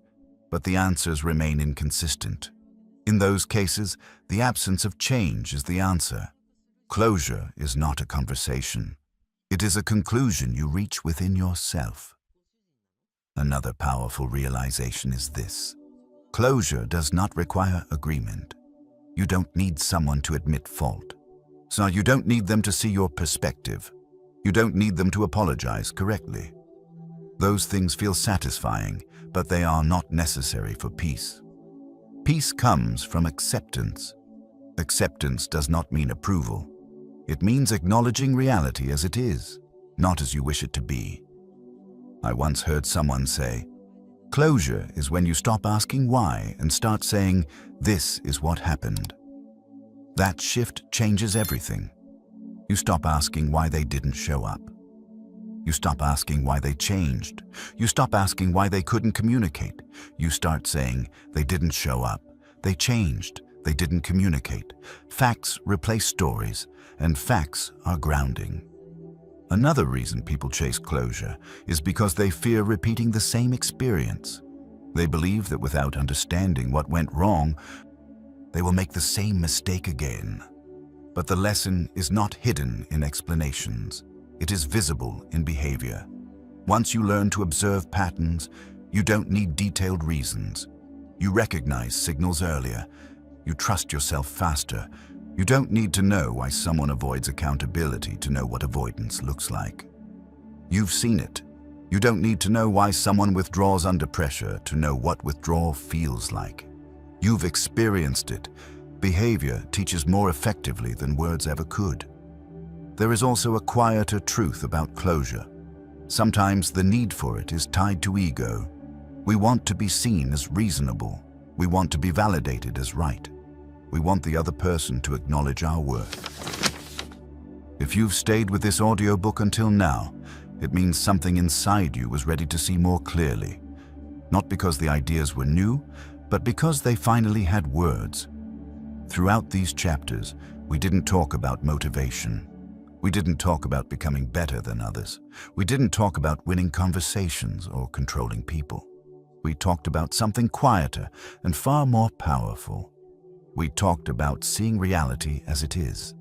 But the answers remain inconsistent. In those cases, the absence of change is the answer. Closure is not a conversation. It is a conclusion you reach within yourself. Another powerful realization is this: closure does not require agreement. You don't need someone to admit fault. So you don't need them to see your perspective. You don't need them to apologize correctly. Those things feel satisfying, but they are not necessary for peace. Peace comes from acceptance. Acceptance does not mean approval. It means acknowledging reality as it is, not as you wish it to be. I once heard someone say, "Closure is when you stop asking why and start saying, 'This is what happened.'" That shift changes everything. You stop asking why they didn't show up. You stop asking why they changed. You stop asking why they couldn't communicate. You start saying, "They didn't show up. They changed. They didn't communicate." Facts replace stories, and facts are grounding. Another reason people chase closure is because they fear repeating the same experience. They believe that without understanding what went wrong, they will make the same mistake again. But the lesson is not hidden in explanations. It is visible in behavior. Once you learn to observe patterns, you don't need detailed reasons. You recognize signals earlier. You trust yourself faster. You don't need to know why someone avoids accountability to know what avoidance looks like. You've seen it. You don't need to know why someone withdraws under pressure to know what withdrawal feels like. You've experienced it. Behavior teaches more effectively than words ever could. There is also a quieter truth about closure. Sometimes the need for it is tied to ego. We want to be seen as reasonable. We want to be validated as right. We want the other person to acknowledge our worth. If you've stayed with this audiobook until now, it means something inside you was ready to see more clearly. Not because the ideas were new, but because they finally had words. Throughout these chapters, we didn't talk about motivation. We didn't talk about becoming better than others. We didn't talk about winning conversations or controlling people. We talked about something quieter and far more powerful. We talked about seeing reality as it is.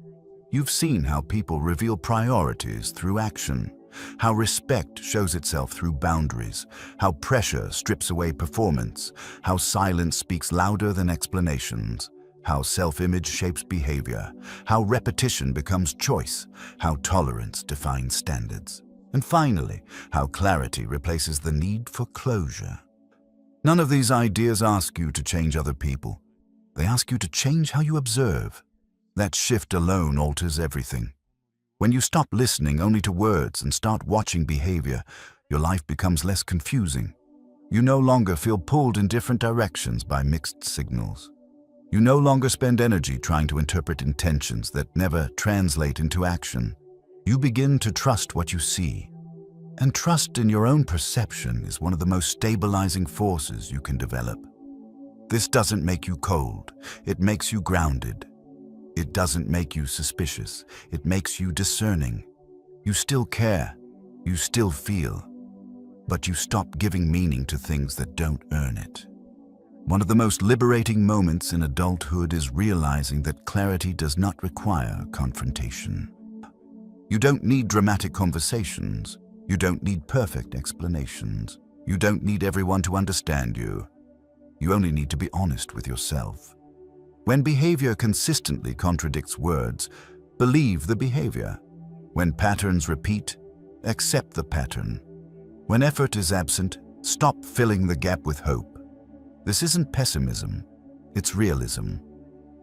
You've seen how people reveal priorities through action, how respect shows itself through boundaries, how pressure strips away performance, how silence speaks louder than explanations, how self-image shapes behavior, how repetition becomes choice, how tolerance defines standards, and finally, how clarity replaces the need for closure. None of these ideas ask you to change other people. They ask you to change how you observe. That shift alone alters everything. When you stop listening only to words and start watching behavior, your life becomes less confusing. You no longer feel pulled in different directions by mixed signals. You no longer spend energy trying to interpret intentions that never translate into action. You begin to trust what you see. And trust in your own perception is one of the most stabilizing forces you can develop. This doesn't make you cold. It makes you grounded. It doesn't make you suspicious. It makes you discerning. You still care. You still feel. But you stop giving meaning to things that don't earn it. One of the most liberating moments in adulthood is realizing that clarity does not require confrontation. You don't need dramatic conversations. You don't need perfect explanations. You don't need everyone to understand you. You only need to be honest with yourself. When behavior consistently contradicts words, believe the behavior. When patterns repeat, accept the pattern. When effort is absent, stop filling the gap with hope. This isn't pessimism, it's realism.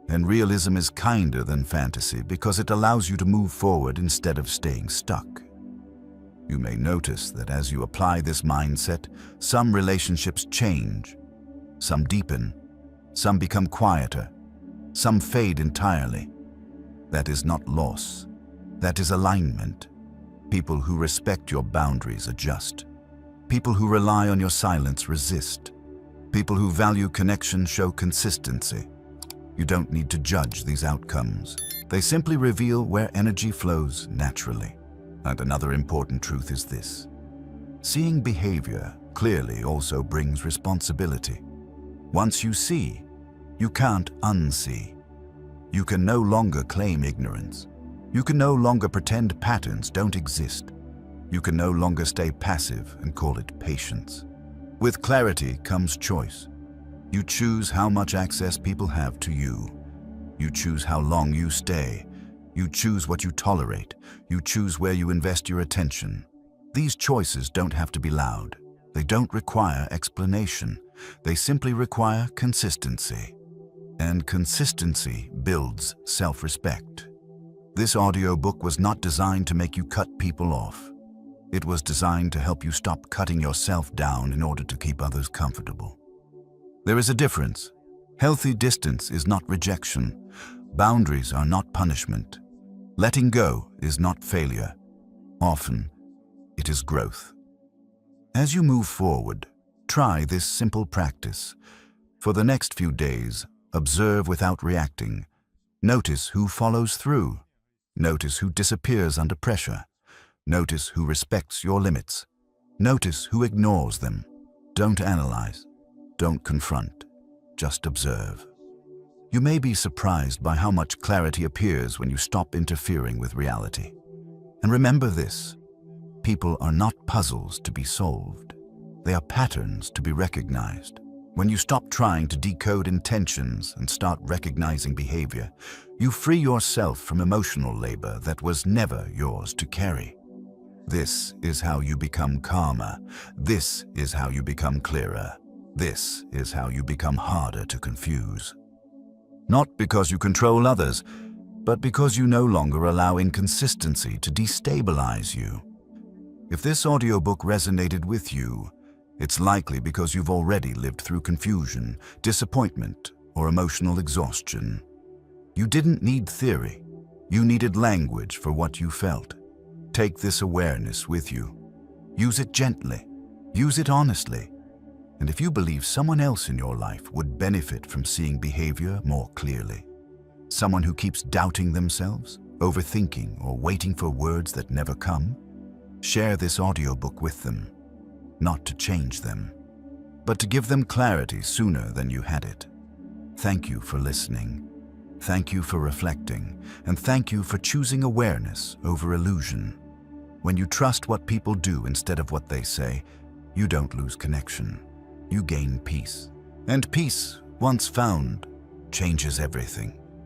And realism is kinder than fantasy because it allows you to move forward instead of staying stuck. You may notice that as you apply this mindset, some relationships change. Some deepen, some become quieter, some fade entirely. That is not loss, that is alignment. People who respect your boundaries adjust. People who rely on your silence resist. People who value connection show consistency. You don't need to judge these outcomes. They simply reveal where energy flows naturally. And another important truth is this. Seeing behavior clearly also brings responsibility. Once you see, you can't unsee. You can no longer claim ignorance. You can no longer pretend patterns don't exist. You can no longer stay passive and call it patience. With clarity comes choice. You choose how much access people have to you. You choose how long you stay. You choose what you tolerate. You choose where you invest your attention. These choices don't have to be loud. They don't require explanation. They simply require consistency. And consistency builds self-respect. This audiobook was not designed to make you cut people off. It was designed to help you stop cutting yourself down in order to keep others comfortable. There is a difference. Healthy distance is not rejection. Boundaries are not punishment. Letting go is not failure. Often, it is growth. As you move forward, try this simple practice. For the next few days, observe without reacting. Notice who follows through. Notice who disappears under pressure. Notice who respects your limits. Notice who ignores them. Don't analyze. Don't confront. Just observe. You may be surprised by how much clarity appears when you stop interfering with reality. And remember this: people are not puzzles to be solved. They are patterns to be recognized. When you stop trying to decode intentions and start recognizing behavior, you free yourself from emotional labor that was never yours to carry. This is how you become calmer. This is how you become clearer. This is how you become harder to confuse. Not because you control others, but because you no longer allow inconsistency to destabilize you. If this audiobook resonated with you, it's likely because you've already lived through confusion, disappointment, or emotional exhaustion. You didn't need theory. You needed language for what you felt. Take this awareness with you. Use it gently. Use it honestly. And if you believe someone else in your life would benefit from seeing behavior more clearly, someone who keeps doubting themselves, overthinking, or waiting for words that never come, share this audiobook with them. Not to change them, but to give them clarity sooner than you had it. Thank you for listening. Thank you for reflecting, and thank you for choosing awareness over illusion. When you trust what people do instead of what they say, you don't lose connection. You gain peace. And peace, once found, changes everything.